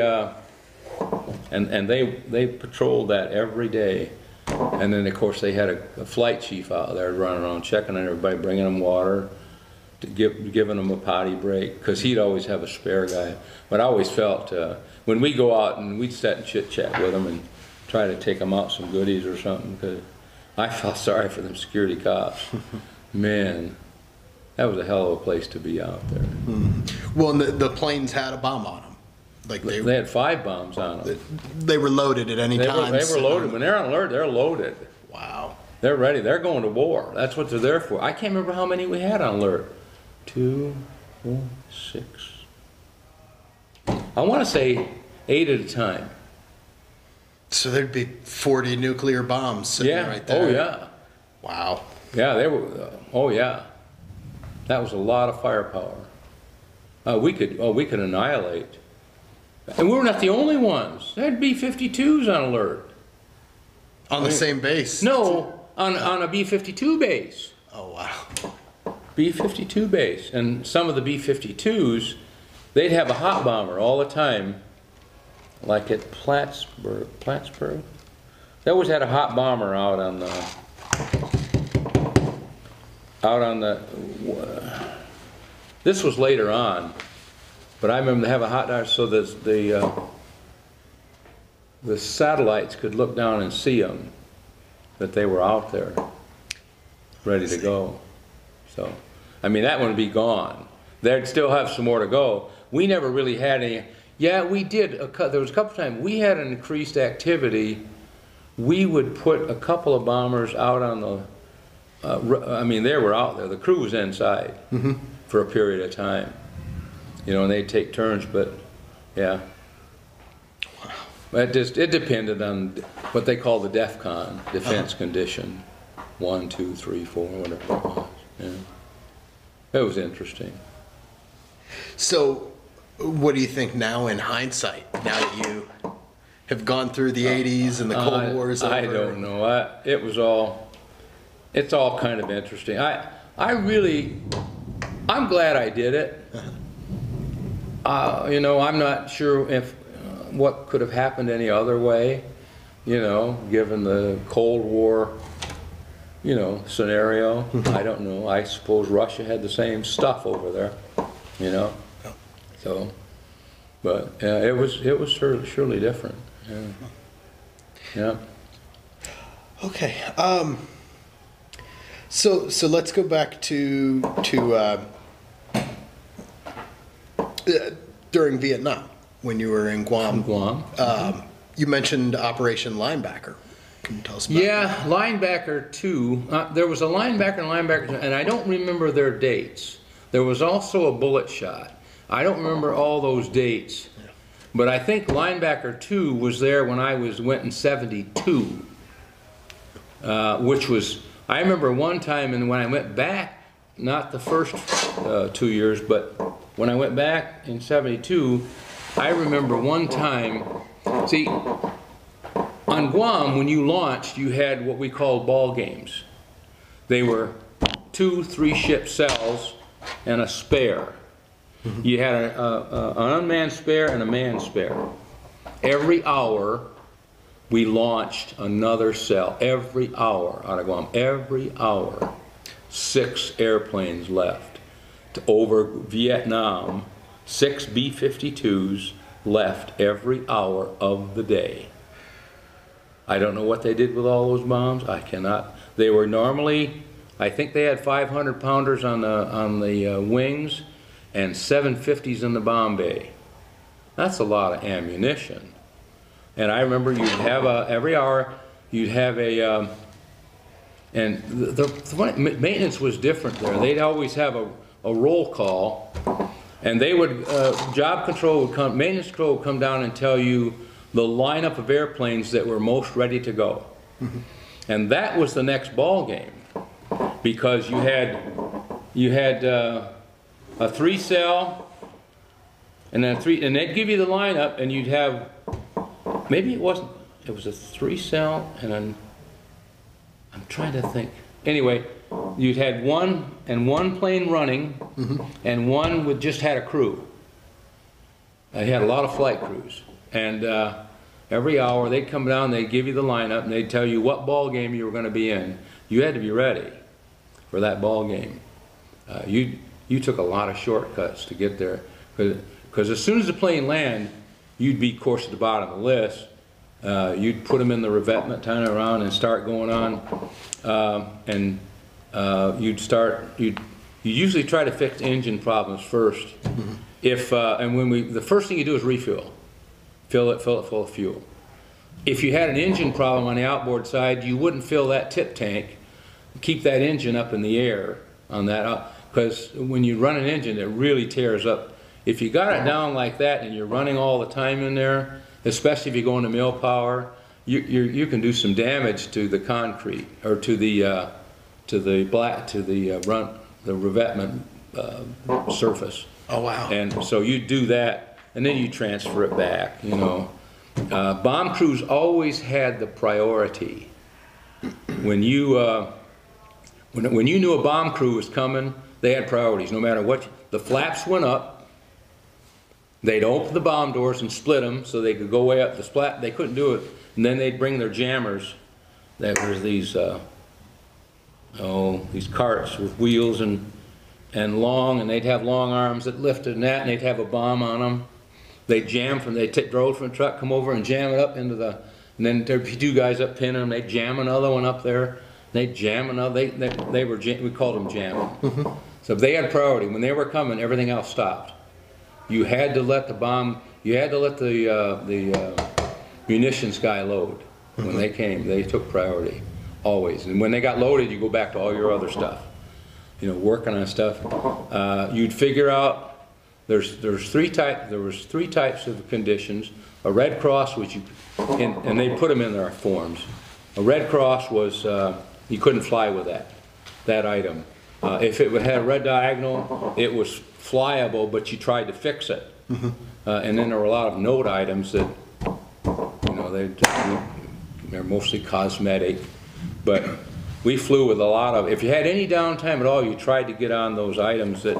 patrolled that every day, and then of course they had a flight chief out there running around checking on everybody, bringing them water, giving them a potty break, because he'd always have a spare guy. But I always felt when we go out and we'd sit and chit chat with them and try to take them out some goodies or something, because I felt sorry for them security cops. Man, that was a hell of a place to be out there. Well, and the planes had a bomb on them. Like they had 5 bombs on them. They were loaded at any time. They were loaded. When they're on alert, they're loaded. Wow. They're ready. They're going to war. That's what they're there for. I can't remember how many we had on alert. 2, 4, 6. I want to say 8 at a time. So there'd be 40 nuclear bombs sitting right there. Oh, yeah. Wow. Yeah, they were. Oh, yeah. That was a lot of firepower. We could annihilate. And we were not the only ones. There'd be B-52s on alert. On the same base? No, on a B-52 base. Oh, wow. B-52 base. And some of the B-52s, they'd have a hot bomber all the time, like at Plattsburgh. They always had a hot bomber out on the, this was later on. But I remember they have a hot bomber so the satellites could look down and see them, that they were out there, ready to go. So, I mean, that one would be gone. They'd still have some more to go. We never really had any. Yeah, we did. There was a couple times we had an increased activity. We would put a couple of bombers out on the. I mean, they were out there. The crew was inside for a period of time. You know, and they'd take turns, but yeah. Wow. It depended on what they call the DEFCON, defense condition. 1, 2, 3, 4, whatever it was. Yeah. It was interesting. So, what do you think now in hindsight, now that you have gone through the 80s and the Cold War is over? I don't know. It's all kind of interesting. I'm glad I did it. You know, I'm not sure if what could have happened any other way, you know, given the Cold War, you know, scenario. I don't know. I suppose Russia had the same stuff over there, you know. So, but it was surely different. Yeah. Yeah. Okay. So let's go back to during Vietnam, when you were in Guam. You mentioned Operation Linebacker. Can you tell us about that? Yeah, Linebacker 2. There was a Linebacker and Linebacker 2, and I don't remember their dates. There was also a Bullet Shot. I don't remember all those dates, but I think Linebacker 2 was there when I went in 72, which was, I remember one time, and when I went back, not the first 2 years, but when I went back in 72, I remember one time, see, on Guam, when you launched, you had what we called ball games. They were 2 3-ship cells and a spare. You had an unmanned spare and a manned spare. Every hour, we launched another cell. Every hour out of Guam. Every hour. 6 airplanes left over Vietnam. 6 B-52s left every hour of the day. I don't know what they did with all those bombs. I cannot. They were normally, I think they had 500 pounders on the wings and 750s in the bomb bay. That's a lot of ammunition. And I remember you'd have every hour you'd have a and the maintenance was different there. They'd always have a roll call, and they would job control would come, maintenance control would come down and tell you the lineup of airplanes that were most ready to go. And that was the next ball game, because you had a 3-cell and then and they'd give you the lineup, and you'd have, maybe it was a 3-cell and then I'm trying to think. Anyway, you'd had one plane running, and one with just had a crew. They had a lot of flight crews, and every hour they'd come down, they'd give you the lineup, and they'd tell you what ball game you were going to be in. You had to be ready for that ball game. You took a lot of shortcuts to get there, because as soon as the plane landed, you'd be, of course, at the bottom of the list. You'd put them in the revetment, turn around, and start going on, you'd usually try to fix engine problems first. And the first thing you do is refuel, fill it full of fuel. If you had an engine problem on the outboard side, you wouldn't fill that tip tank, keep that engine up in the air on that, because when you run an engine, it really tears up. If you got it down like that and you're running all the time in there, especially if you go into mill power, you can do some damage to the concrete, or to the revetment surface. Oh wow! And so you do that, and then you transfer it back. You know, bomb crews always had the priority. When you knew a bomb crew was coming, they had priorities. No matter what, the flaps went up. They'd open the bomb doors and split them so they could go way up the splat. They couldn't do it, and then they'd bring their jammers. That was these carts with wheels and long, and they'd have long arms that lifted and that, and they'd have a bomb on them. They'd jam drove from the truck, come over and jam it up into the, and then there'd be 2 guys up pinning them. They'd jam another one up there. They'd jam another. We called them jamming. So they had priority. When they were coming, everything else stopped. You had to let the munitions guy load. When they came, they took priority, always. And when they got loaded, you go back to all your other stuff. You know, working on stuff. You'd figure out there was 3 types of conditions. A Red Cross, which and they put them in their forms. A Red Cross was you couldn't fly with that item. If it had a red diagonal, it was flyable, but you tried to fix it. And then there were a lot of note items that, you know, they're mostly cosmetic. But we flew with a lot of, if you had any downtime at all, you tried to get on those items that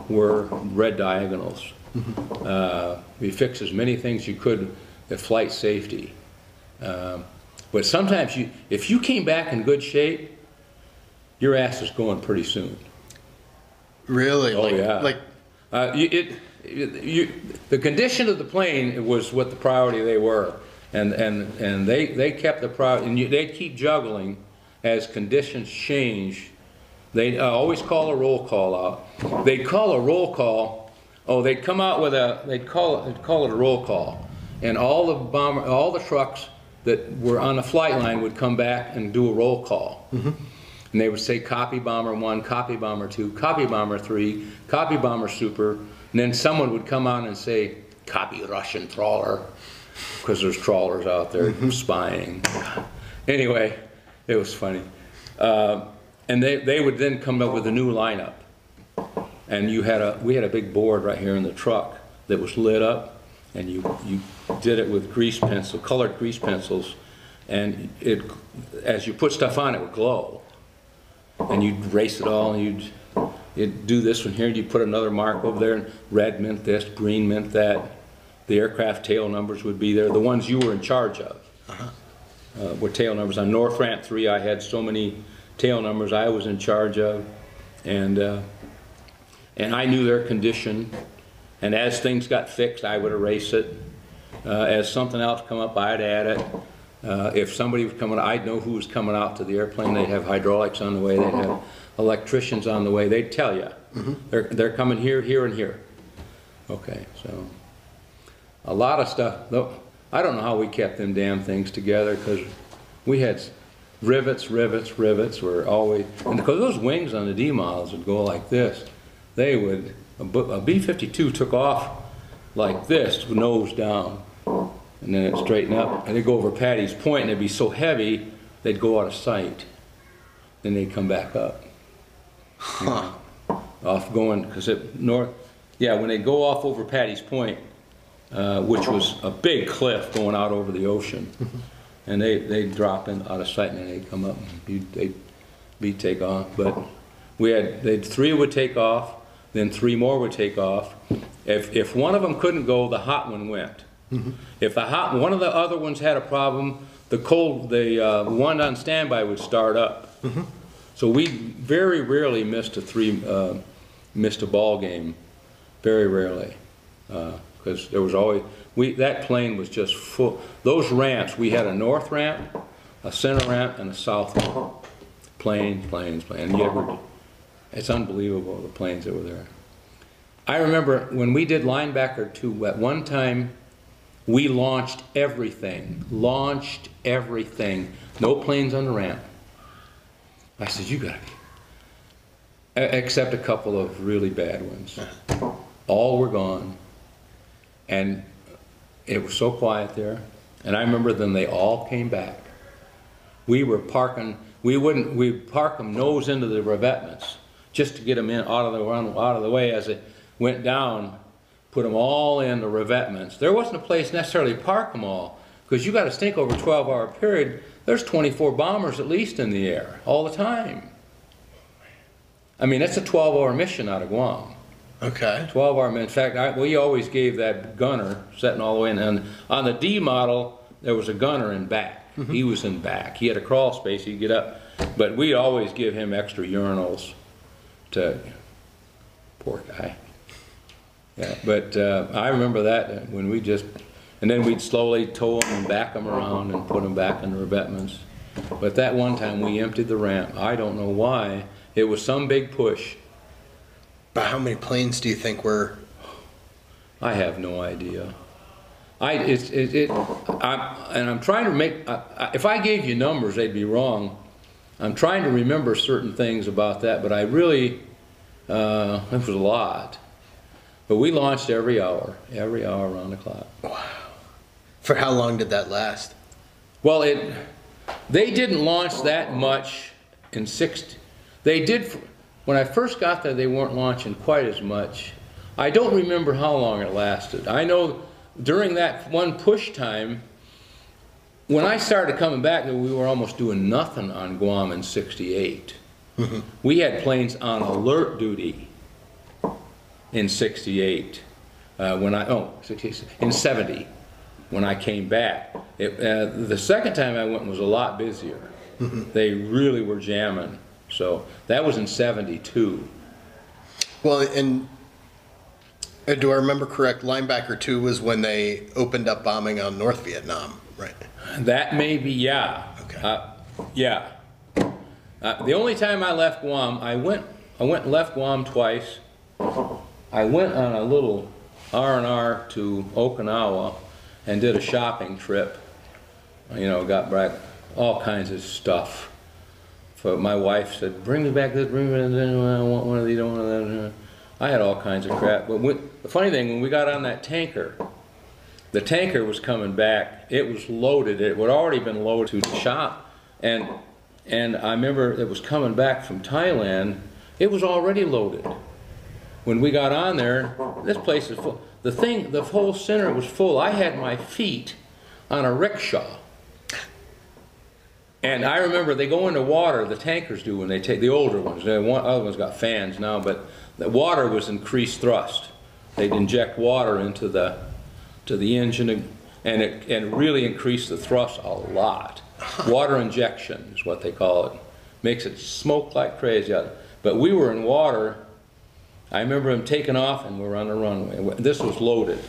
were red diagonals. We fixed as many things you could at flight safety. But sometimes if you came back in good shape, your ass is going pretty soon. Really? Oh yeah. The condition of the plane was what the priority they were, and they kept the priority, and they'd keep juggling as conditions change. They'd always call a roll call out. They'd call a roll call. Oh, they'd come out with they'd call it a roll call, and all the trucks that were on the flight line would come back and do a roll call. And they would say copy bomber 1, copy bomber 2, copy bomber 3, copy bomber super, and then someone would come on and say copy Russian trawler, because there's trawlers out there spying. Anyway, it was funny. And they would then come up with a new lineup. And we had a big board right here in the truck that was lit up, and you did it with grease pencil, colored grease pencils, and as you put stuff on, it would glow. And you'd race it all, and you'd do this one here, and you'd put another mark over there, and red meant this, green meant that. the aircraft tail numbers would be there, the ones you were in charge of. Were tail numbers. On North Ramp 3, I had so many tail numbers I was in charge of, and I knew their condition, and as things got fixed, I would erase it. As something else come up, I'd add it. If somebody was coming, I'd know who was coming out to the airplane. They'd have hydraulics on the way, they'd have electricians on the way, they'd tell you. They're coming here, here, and here. Okay, so a lot of stuff, though. I don't know how we kept them damn things together, because we had rivets were always, and because those wings on the D models would go like this, they would, a B-52 took off like this, nose down, and then it'd straighten up, and they'd go over Patty's Point, and it'd be so heavy, they'd go out of sight. Then they'd come back up. Huh. Off going, because when they go off over Patty's Point, which was a big cliff going out over the ocean, and they'd drop in out of sight, and then they'd come up and they'd take off. But three would take off, then three more would take off. If one of them couldn't go, the hot one went. If one of the other ones had a problem, the one on standby would start up. So we very rarely missed a ball game, very rarely, because there was always, that plane was just full. Those ramps, we had a north ramp, a center ramp, and a south ramp. Planes. It's unbelievable, the planes that were there. I remember when we did Linebacker 2, at one time, we launched everything. No planes on the ramp. I said, you gotta be. Except a couple of really bad ones. All were gone. And it was so quiet there. And I remember then they all came back. We were parking, we'd park them nose into the revetments just to get them out of the way as it went down, put them all in the revetments. There wasn't a place necessarily to park them all, because you got to think over a 12-hour period, there's 24 bombers at least in the air all the time. I mean, that's a 12-hour mission out of Guam. Okay. 12-hour. In fact, we always gave that gunner sitting all the way in. And on the D model, there was a gunner in back. He was in back. He had a crawl space. He'd get up. But we'd always give him extra urinals to, poor guy. Yeah, but I remember that when we just, and then we'd slowly tow them and back them around and put them back in the revetments. But that one time we emptied the ramp. I don't know why. It was some big push. But how many planes do you think were? I have no idea. And I'm trying to make, if I gave you numbers, they'd be wrong. I'm trying to remember certain things about that, but I really, it was a lot. But we launched every hour around the clock. Wow. For how long did that last? Well, they didn't launch that much in 60. They did, when I first got there, they weren't launching quite as much. I don't remember how long it lasted. I know during that one push time, when I started coming back, we were almost doing nothing on Guam in 68. We had planes on alert duty in 68. In 70, when I came back. The second time I went was a lot busier. They really were jamming. So that was in 72. Well, and do I remember correct, Linebacker 2 was when they opened up bombing on North Vietnam, right? That may be, yeah. Okay. Yeah. The only time I left Guam, I went and left Guam twice. I went on a little R&R to Okinawa and did a shopping trip. You know, got back all kinds of stuff. So my wife said, bring me back this, bring me that, I want one of these, I want one of that. I had all kinds of crap. But the funny thing, when we got on that tanker, the tanker was coming back. It was loaded. It had already been loaded to the shop. And I remember it was coming back from Thailand. It was already loaded. When we got on there, this place is full. The whole center was full. I had my feet on a rickshaw. And I remember they go into water, the tankers do when they take, the older ones. The other ones got fans now, but the water was increased thrust. They'd inject water into the to the engine, and it really increased the thrust a lot. Water injection is what they call it. Makes it smoke like crazy. But we were in water. I remember him taking off, and we were on the runway. This was loaded.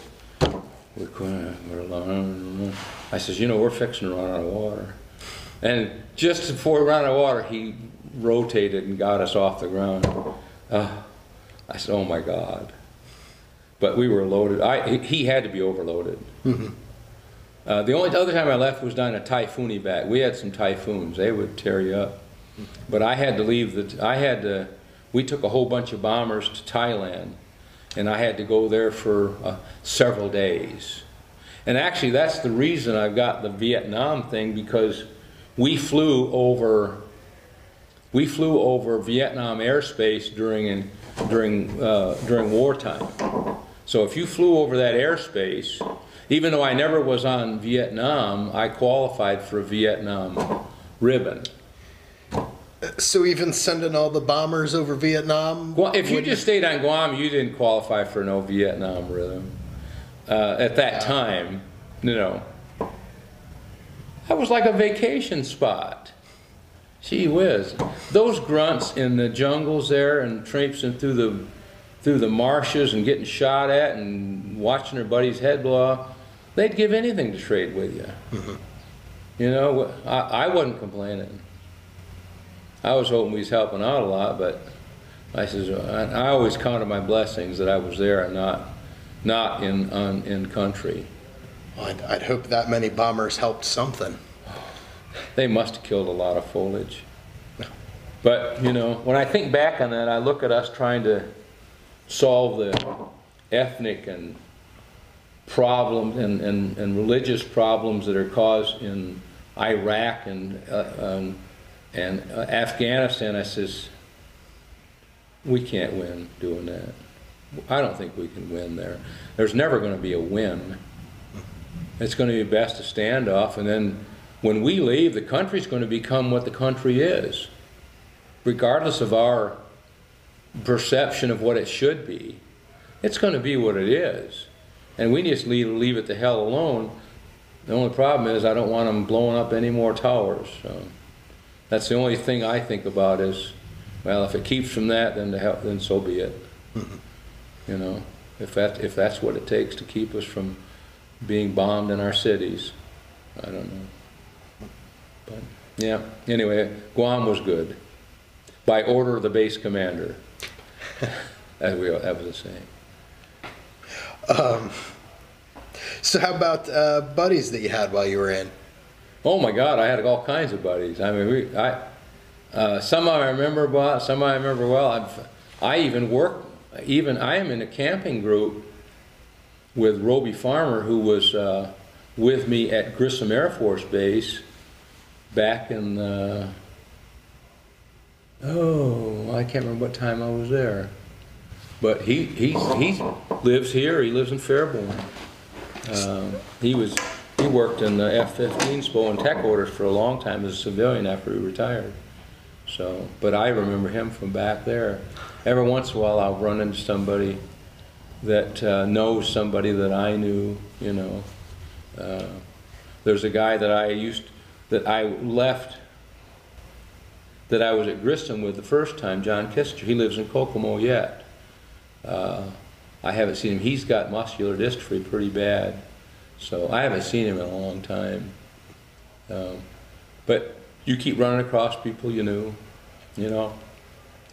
I says, you know, we're fixing to run out of water. And just before we ran out of water, he rotated and got us off the ground. I said, oh my God. But we were loaded. He had to be overloaded. Mm-hmm. The only other time I left was down a typhoon back. We had some typhoons. They would tear you up. But I had to leave. We took a whole bunch of bombers to Thailand, and I had to go there for several days. And actually, that's the reason I've got the Vietnam thing, because we flew over Vietnam airspace during wartime. So if you flew over that airspace, even though I never was on Vietnam, I qualified for a Vietnam ribbon. So even sending all the bombers over Vietnam? Well, if you just stayed on Guam, you didn't qualify for no Vietnam ribbon. At that time, you know. That was like a vacation spot. Gee whiz. Those grunts in the jungles there and traipsing through the marshes and getting shot at and watching their buddy's head blow off, they'd give anything to trade with you. Mm-hmm. You know, I wasn't complaining. I was hoping we was helping out a lot, but I says, I always counted my blessings that I was there and not in country. Well, I'd hope that many bombers helped something. They must have killed a lot of foliage. But, you know, when I think back on that, I look at us trying to solve the ethnic and problems and religious problems that are caused in Iraq and Afghanistan. I says, we can't win doing that. I don't think we can win there. There's never going to be a win. It's going to be best a standoff, and then when we leave, the country's going to become what the country is, regardless of our perception of what it should be. It's going to be what it is, and we just leave it the hell alone. The only problem is I don't want them blowing up any more towers. So that's the only thing I think about is, well, if it keeps from that, then so be it. Mm-hmm. You know, if that's what it takes to keep us from being bombed in our cities, I don't know. But yeah, anyway, Guam was good. By order of the base commander. That was the same. So how about buddies that you had while you were in? Oh my God, I had all kinds of buddies. I mean, some I remember well, some I remember well. I am in a camping group with Roby Farmer, who was with me at Grissom Air Force Base back in, I can't remember what time I was there. But he lives here. He lives in Fairborn. He worked in the F-15 SPO and tech orders for a long time as a civilian after he retired. So, but I remember him from back there. Every once in a while, I'll run into somebody that knows somebody that I knew. You know, there's a guy that I left, that I was at Grissom with the first time, John Kissinger. He lives in Kokomo yet. I haven't seen him. He's got muscular dystrophy pretty bad, so I haven't seen him in a long time. But you keep running across people you knew, you know,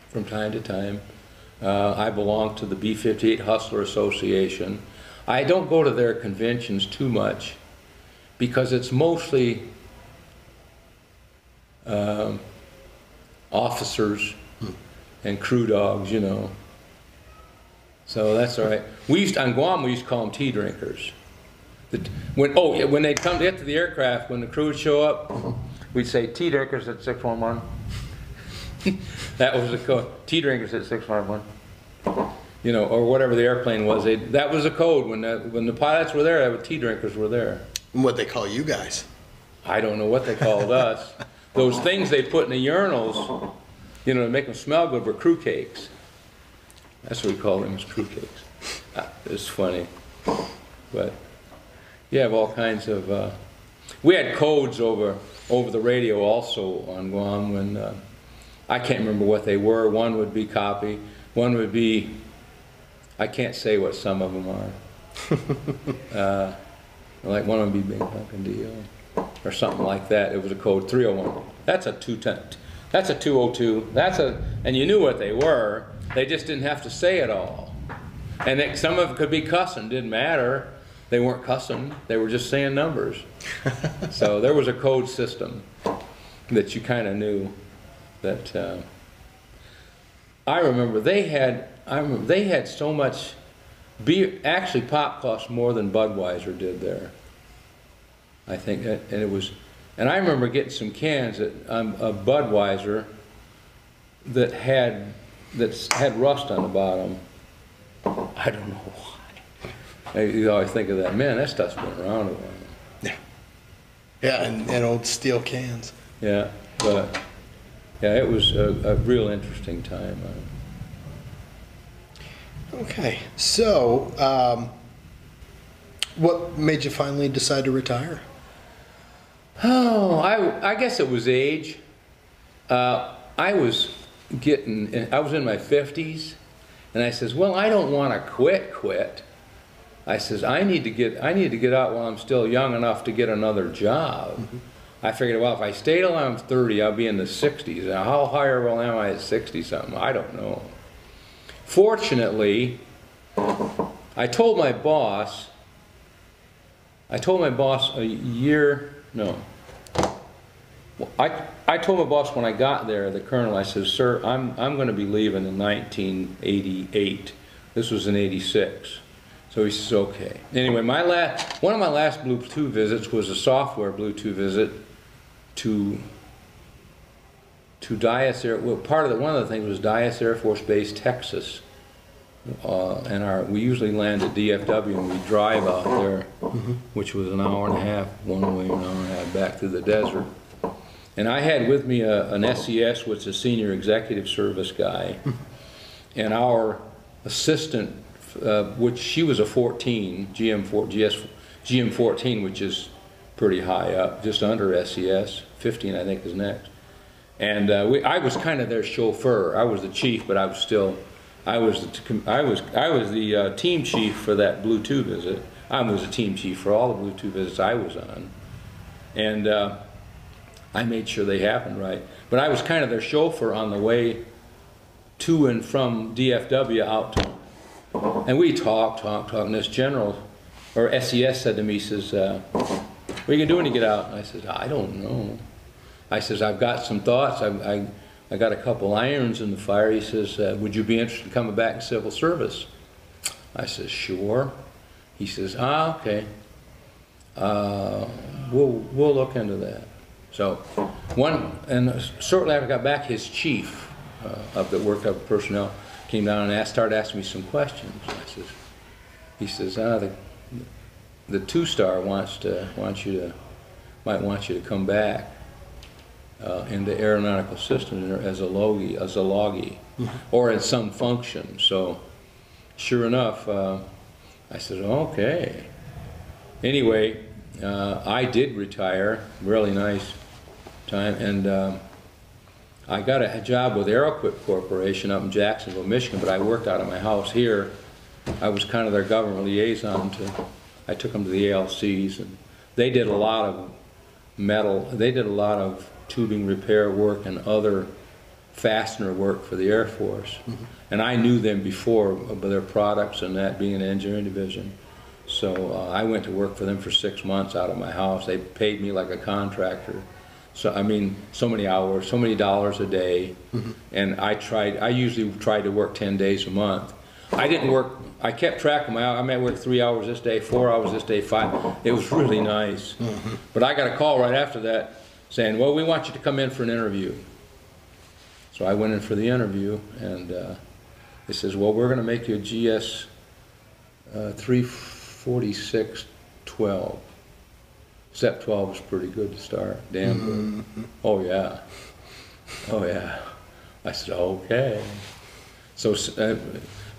from time to time. I belong to the B-58 Hustler Association. I don't go to their conventions too much because it's mostly officers and crew dogs, you know. So that's all right. On Guam, we used to call them tea drinkers. When they come to get to the aircraft, when the crew would show up, we'd say tea drinkers at 611. That was the code. Tea drinkers at 611. You know, or whatever the airplane was. That was the code. When the pilots were there, tea drinkers were there. And what they call you guys? I don't know what they called us. Those things they put in the urinals, you know, to make them smell good, were crew cakes. That's what we called them, as crew cakes. It's funny, but You have all kinds of, we had codes over the radio also on Guam when, I can't remember what they were. One would be copy, one would be, I can't say what some of them are. Like one would be Bing Fucking Deal or something like that. It was a code 301. That's a 210. That's a 202. That's a, and you knew what they were. They just didn't have to say it all. And some of it could be cussing. Didn't matter. They weren't cussing. They were just saying numbers. So there was a code system that you kind of knew that. I remember they had so much beer. Actually, pop cost more than Budweiser did there. I think, and it was. And I remember getting some cans of Budweiser that had rust on the bottom. I don't know why. You always think of that. Man, that stuff's been around a while. Yeah. Yeah, and old steel cans. Yeah, but yeah, it was a real interesting time. Okay, so what made you finally decide to retire? Oh, I guess it was age. I was in my 50s, and I says, well, I don't want to quit. I says, I need to get out while I'm still young enough to get another job. Mm-hmm. I figured, well, if I stay till I'm 30, I'll be in the 60s. Now, how hireable am I at 60-something? I don't know. Fortunately, I told my boss a year. No. I told my boss when I got there, the colonel, I said, sir, I'm going to be leaving in 1988. This was in 86. So he says, okay. Anyway, one of my last Bluetooth visits was a software Bluetooth visit to Dyess Air. Well, one of the things was Dyess Air Force Base, Texas. And we usually land at DFW and we drive out there, mm-hmm. which was an hour and a half one way, an hour and a half back through the desert. And I had with me an SES, which is a senior executive service guy, and our assistant, which she was a 14, GM 14, which is pretty high up, just under SES. 15, I think, is next. And I was kind of their chauffeur. I was the chief, but I was still. I was the team chief for that Bluetooth visit. I was the team chief for all the Bluetooth visits I was on, and I made sure they happened right. But I was kind of their chauffeur on the way to and from DFW out to, and we talked, and this general, or SES said to me, he says, "What are you gonna do when you get out?" And I said, "I don't know." I says, "I've got some thoughts. I got a couple irons in the fire." He says, "Would you be interested in coming back in civil service?" I says, "Sure." He says, "Okay. We'll look into that." So, shortly after I got back, his chief of the work of personnel came down and started asking me some questions. He says, the two-star might want you to come back into aeronautical systems as a logie, mm-hmm. or in some function. So, sure enough, I said, okay. Anyway, I did retire, really nice time, and I got a job with Aeroquip Corporation up in Jacksonville, Michigan, but I worked out of my house here. I was kind of their government liaison I took them to the ALCs, and they did a lot of metal, they did a lot of tubing repair work and other fastener work for the Air Force. Mm-hmm. And I knew them before by their products and that being an engineering division. So I went to work for them for 6 months out of my house. They paid me like a contractor. So I mean, so many hours, so many dollars a day. Mm-hmm. And I usually tried to work 10 days a month. I didn't work, I kept track of my hours. I might work 3 hours this day, 4 hours this day, 5. It was really nice. Mm-hmm. But I got a call right after that saying, well, we want you to come in for an interview. So I went in for the interview, and they says, well, we're going to make you a GS 346-12. SEP 12 was pretty good to start, damn good. Mm-hmm. Oh yeah, oh yeah. I said, okay. So,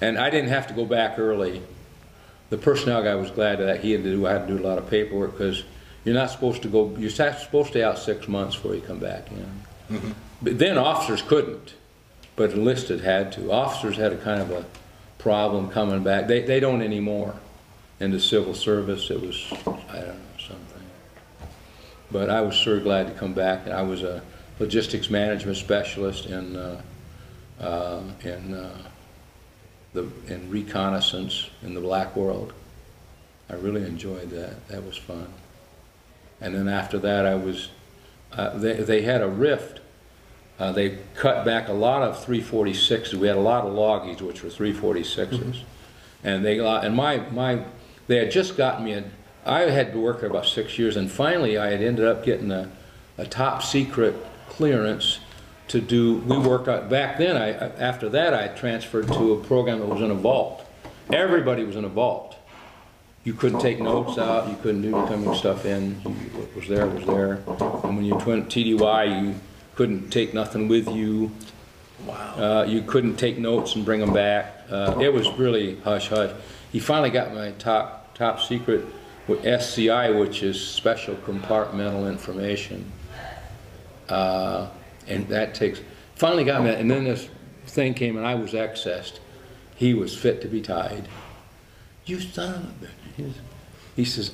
and I didn't have to go back early. the personnel guy was glad that I had to do a lot of paperwork, because you're not supposed to go, you're supposed to stay out 6 months before you come back in. But then officers couldn't, but enlisted had to. Officers had a kind of a problem coming back. They don't anymore. In the civil service, it was, I don't know, something. But I was sure glad to come back. I was a logistics management specialist in reconnaissance in the black world. I really enjoyed that. That was fun. And then after that, I was, they had a rift. They cut back a lot of 346s. We had a lot of loggies, which were 346s. And they had just gotten me, I had been working about 6 years, and finally I had ended up getting a top secret clearance to do, we worked out, back then, after that I transferred to a program that was in a vault. Everybody was in a vault. You couldn't take notes out, you couldn't do coming stuff in, what was there was there. And when you went TDY, you couldn't take nothing with you. Wow. You couldn't take notes and bring them back. It was really hush-hush. He finally got my top secret with SCI, which is Special Compartmental Information. And that takes, finally got me that, and then this thing came and I was accessed. He was fit to be tied. You son of a bitch. He says,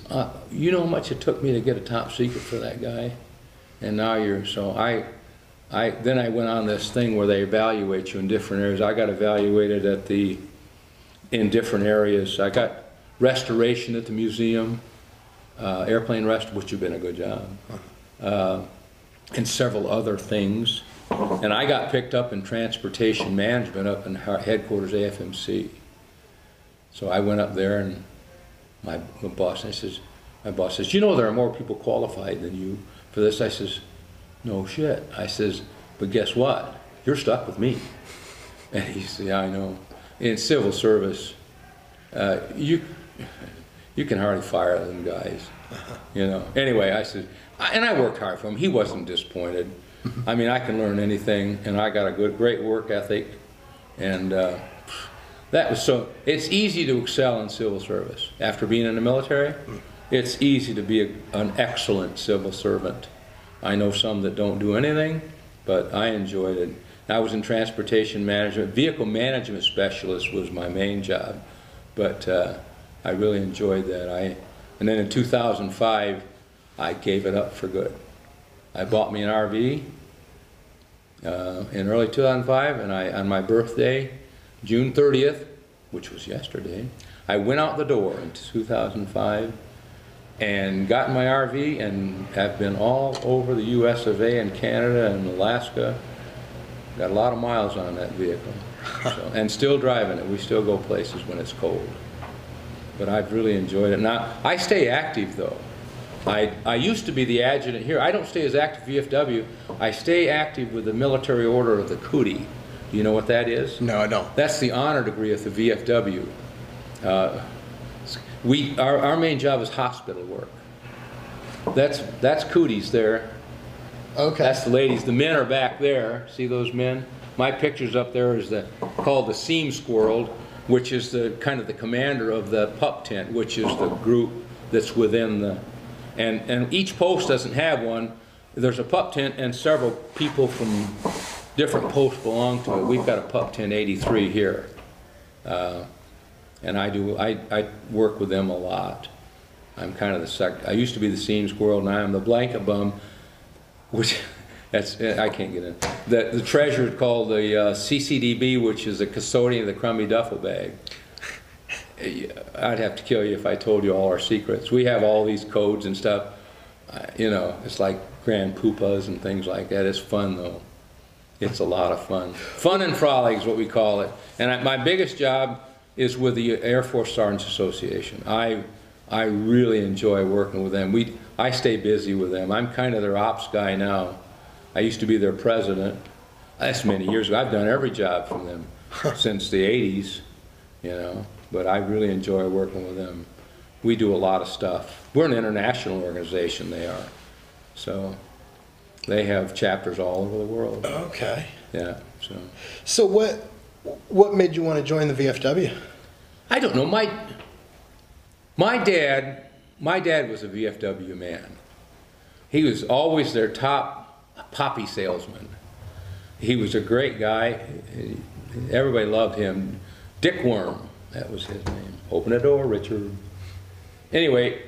you know how much it took me to get a top secret for that guy? And now you're, so then I went on this thing where they evaluate you in different areas. I got evaluated in different areas. I got restoration at the museum, airplane rest, which have been a good job, and several other things. And I got picked up in transportation management up in headquarters AFMC. So I went up there, and my boss says, you know there are more people qualified than you for this. I says, no shit. I says, but guess what? You're stuck with me. And he said, yeah, I know. In civil service, you can hardly fire them guys, you know. Anyway, I said, and I worked hard for him. He wasn't disappointed. I mean, I can learn anything, and I got a great work ethic, and that was so. It's easy to excel in civil service after being in the military. It's easy to be an excellent civil servant. I know some that don't do anything, but I enjoyed it. I was in transportation management. Vehicle management specialist was my main job, but I really enjoyed that. And then in 2005, I gave it up for good. I bought me an RV in early 2005, and on my birthday, June 30th, which was yesterday, I went out the door in 2005 and got in my RV and have been all over the US of A and Canada and Alaska. Got a lot of miles on that vehicle, so, and still driving it. We still go places when it's cold. But I've really enjoyed it. Now, I stay active though. I used to be the adjutant here. I don't stay as active VFW. I stay active with the Military Order of the Cootie. Do you know what that is? No, I don't. That's the honor degree of the VFW. Our main job is hospital work. That's cooties there. Okay. That's the ladies. The men are back there. See those men? My picture's up there is called the Seam Squirrel, which is the kind of the commander of the pup tent, which is the group that's within the, and each post doesn't have one. There's a pup tent and several people from different posts belong to it. We've got a pup tent 83 here. And I work with them a lot. I'm kind of I used to be the Seam Squirrel, now I'm the Blanket Bum, which, I can't get in. The treasure is called the CCDB, which is the custodian of the crummy duffel bag. I'd have to kill you if I told you all our secrets. We have all these codes and stuff. You know, it's like grand poopas and things like that. It's fun though. It's a lot of fun. Fun and frolic is what we call it. And my biggest job is with the Air Force Sergeants Association. I really enjoy working with them. I stay busy with them. I'm kind of their ops guy now. I used to be their president. That's many years ago. I've done every job for them since the 80s, you know, but I really enjoy working with them. We do a lot of stuff. We're an international organization, they are. So they have chapters all over the world. Okay. Yeah, So what made you want to join the VFW? I don't know. My dad was a VFW man. He was always their top poppy salesman. He was a great guy. Everybody loved him. Dick Worm, that was his name. Open the door, Richard. Anyway,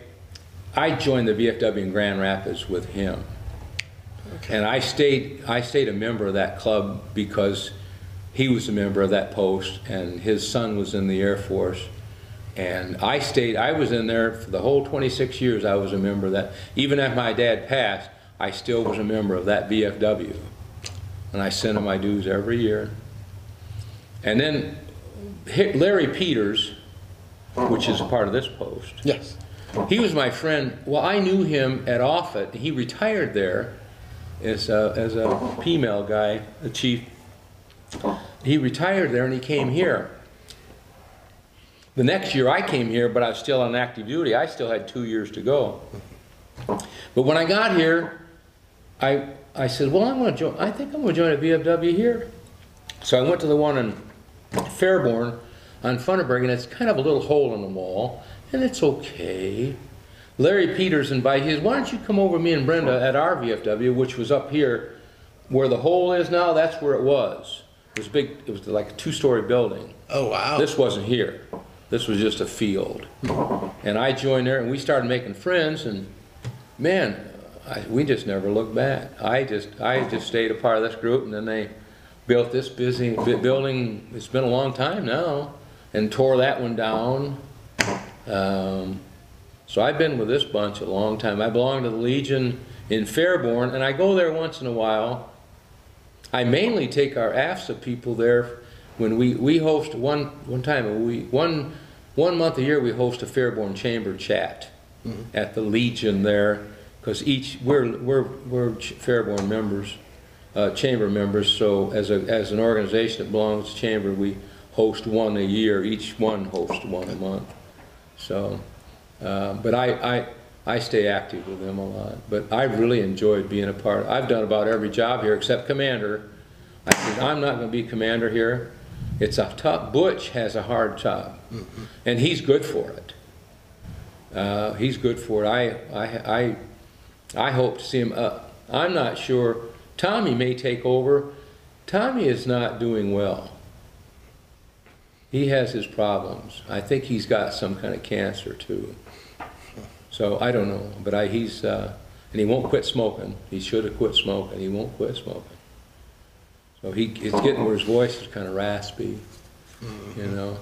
I joined the VFW in Grand Rapids with him. Okay. And I stayed a member of that club because he was a member of that post and his son was in the Air Force. And I was in there for the whole 26 years. I was a member of that. Even after my dad passed, I still was a member of that VFW. And I sent him my dues every year. And then Larry Peters, which is a part of this post. Yes. He was my friend. Well, I knew him at Offutt. He retired there as a female guy, a chief. He retired there and he came here. The next year I came here, but I was still on active duty. I still had 2 years to go. But when I got here, I said, well, I think I'm going to join a VFW here. So I went to the one in Fairborn on Funderburg, and it's kind of a little hole in the wall, and it's okay. Larry Peters invited, he said, why don't you come over with me and Brenda at our VFW, which was up here where the hole is now. That's where it was. It was big. It was like a 2-story building. Oh, wow. This wasn't here. This was just a field. And I joined there, and we started making friends, and man, we just never looked back. I just stayed a part of this group, and then they built this building. It's been a long time now, and tore that one down. So I've been with this bunch a long time. I belong to the Legion in Fairborn, and I go there once in a while. I mainly take our AFSA people there when we host one month a year. We host a Fairborn Chamber chat at the Legion there, because we're Fairborn members, Chamber members. So as an organization that belongs to Chamber, we host one a year. Each one hosts one a month. So, but I stay active with them a lot. But I really enjoyed being a part. I've done about every job here except commander. I said, I'm not going to be commander here. It's a tough. Butch has a hard job, and he's good for it. He's good for it. I hope to see him. I'm not sure. Tommy may take over. Tommy is not doing well. He has his problems. I think he's got some kind of cancer too. So I don't know, but and he won't quit smoking. He should have quit smoking. He won't quit smoking. So it's getting where his voice is kind of raspy, you know.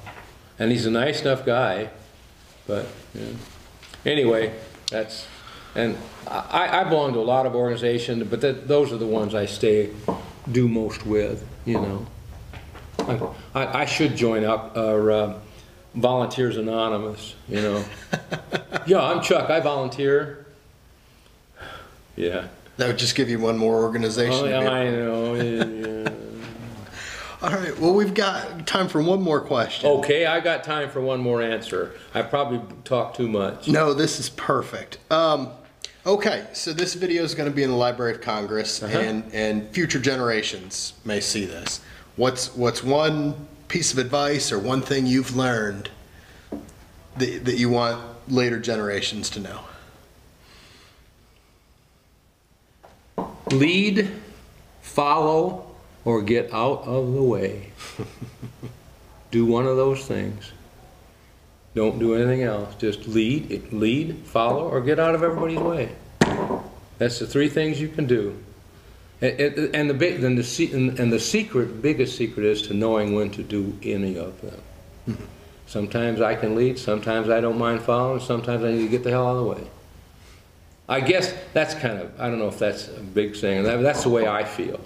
And he's a nice enough guy, but you know. Anyway, and I belong to a lot of organizations, but those are the ones I do most with, you know. I should join up Volunteers Anonymous, you know. Yeah, I'm Chuck. I volunteer. Yeah. That would just give you one more organization. Oh, yeah, I know. Yeah. All right. Well, we've got time for one more question. Okay, I got time for one more answer. I probably talked too much. No, this is perfect. Okay, so this video is going to be in the Library of Congress, and future generations may see this. What's one piece of advice or one thing you've learned that you want later generations to know? Lead, follow, or get out of the way. Do one of those things. Don't do anything else. Just lead, follow, or get out of everybody's way. That's the 3 things you can do. And the biggest secret is to knowing when to do any of them. Sometimes I can lead, sometimes I don't mind following, sometimes I need to get the hell out of the way. I guess that's kind of, I don't know if that's a big thing. That's the way I feel.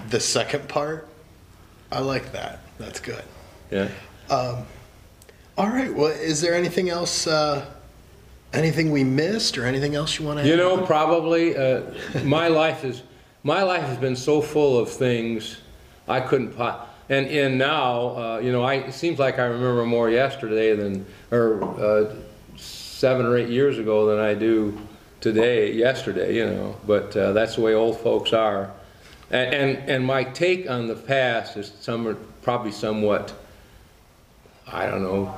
The second part, I like that. That's good. Yeah. All right. Well, is there anything else, anything we missed, or anything else you want to add? You know, probably my life has been so full of things I couldn't. And now, you know, it seems like I remember more yesterday or 7 or 8 years ago than I do yesterday, you know, but that's the way old folks are. And my take on the past is probably somewhat, I don't know,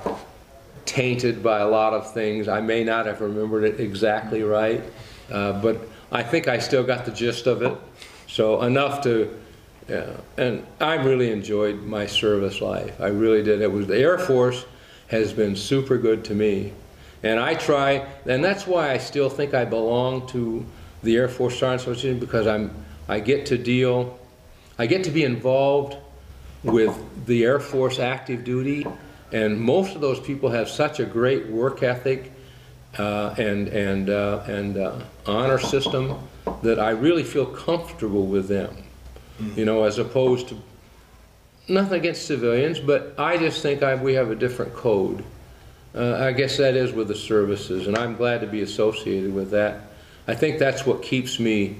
tainted by a lot of things. I may not have remembered it exactly right, but I think I still got the gist of it. So enough to, and I really enjoyed my service life. I really did. It was, the Air Force has been super good to me. And I try, and that's why I still think I belong to the Air Force Sergeant Association, because I get to be involved with the Air Force active duty, and most of those people have such a great work ethic and honor system that I really feel comfortable with them. You know, as opposed to, nothing against civilians, but I just think we have a different code. I guess that is with the services, and I'm glad to be associated with that. I think that's what keeps me,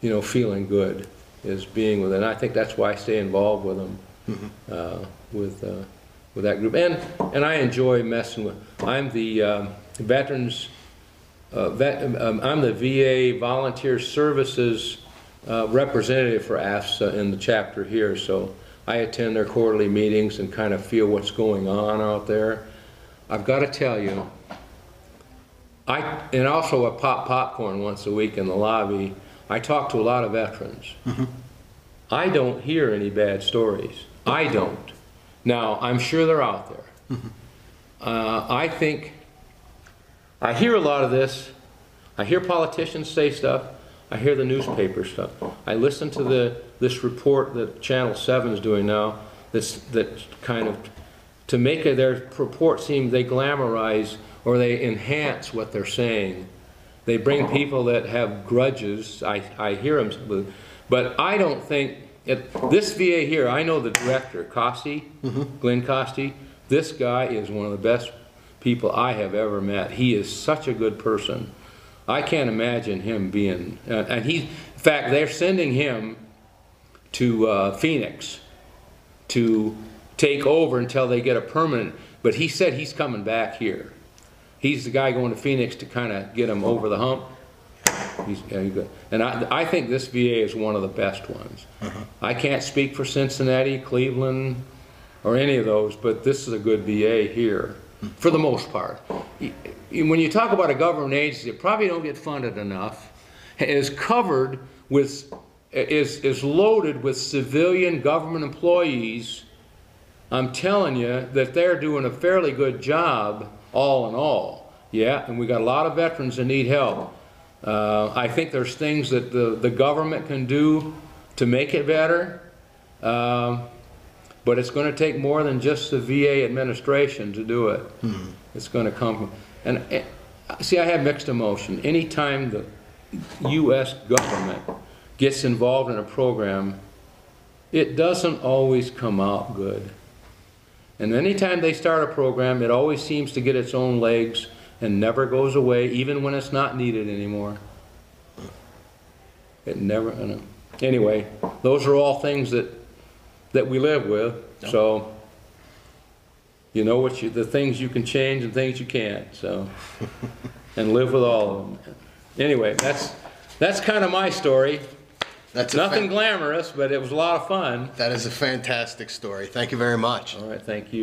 you know, feeling good, is being with it. And I think that's why I stay involved with them, with that group. And I enjoy messing with. I'm the veterans. I'm the VA Volunteer Services representative for AFSA in the chapter here. So I attend their quarterly meetings and kind of feel what's going on out there. I've got to tell you, and also I pop popcorn once a week in the lobby. I talk to a lot of veterans. I don't hear any bad stories. I don't. Now, I'm sure they're out there. I think, I hear a lot of this. I hear politicians say stuff. I hear the newspaper stuff. I listen to this report that Channel 7 is doing now, that kind of, to make their report seem, they glamorize or they enhance what they're saying. They bring people that have grudges. I hear them, but I don't think, this VA here, I know the director, Costi, Glenn Costi. This guy is one of the best people I have ever met. He is such a good person. I can't imagine him being, and in fact, they're sending him to Phoenix to take over until they get a permanent, but he said he's coming back here. He's the guy going to Phoenix to kind of get him over the hump. And I think this VA is one of the best ones. I can't speak for Cincinnati, Cleveland, or any of those, but this is a good VA here, for the most part. When you talk about a government agency that probably don't get funded enough, is covered with, is loaded with civilian government employees, I'm telling you that they're doing a fairly good job, all in all. Yeah, and we got a lot of veterans that need help. I think there's things that the government can do to make it better, but it's going to take more than just the VA administration to do it. It's going to come, and see, I have mixed emotion. Anytime the U.S. government gets involved in a program, it doesn't always come out good. And anytime they start a program, it always seems to get its own legs and never goes away, even when it's not needed anymore. It never, anyway, those are all things that we live with. So, you know what the things you can change and things you can't, so, and live with all of them. Anyway, that's kind of my story. That's nothing glamorous, but it was a lot of fun. That is a fantastic story. Thank you very much. All right, thank you.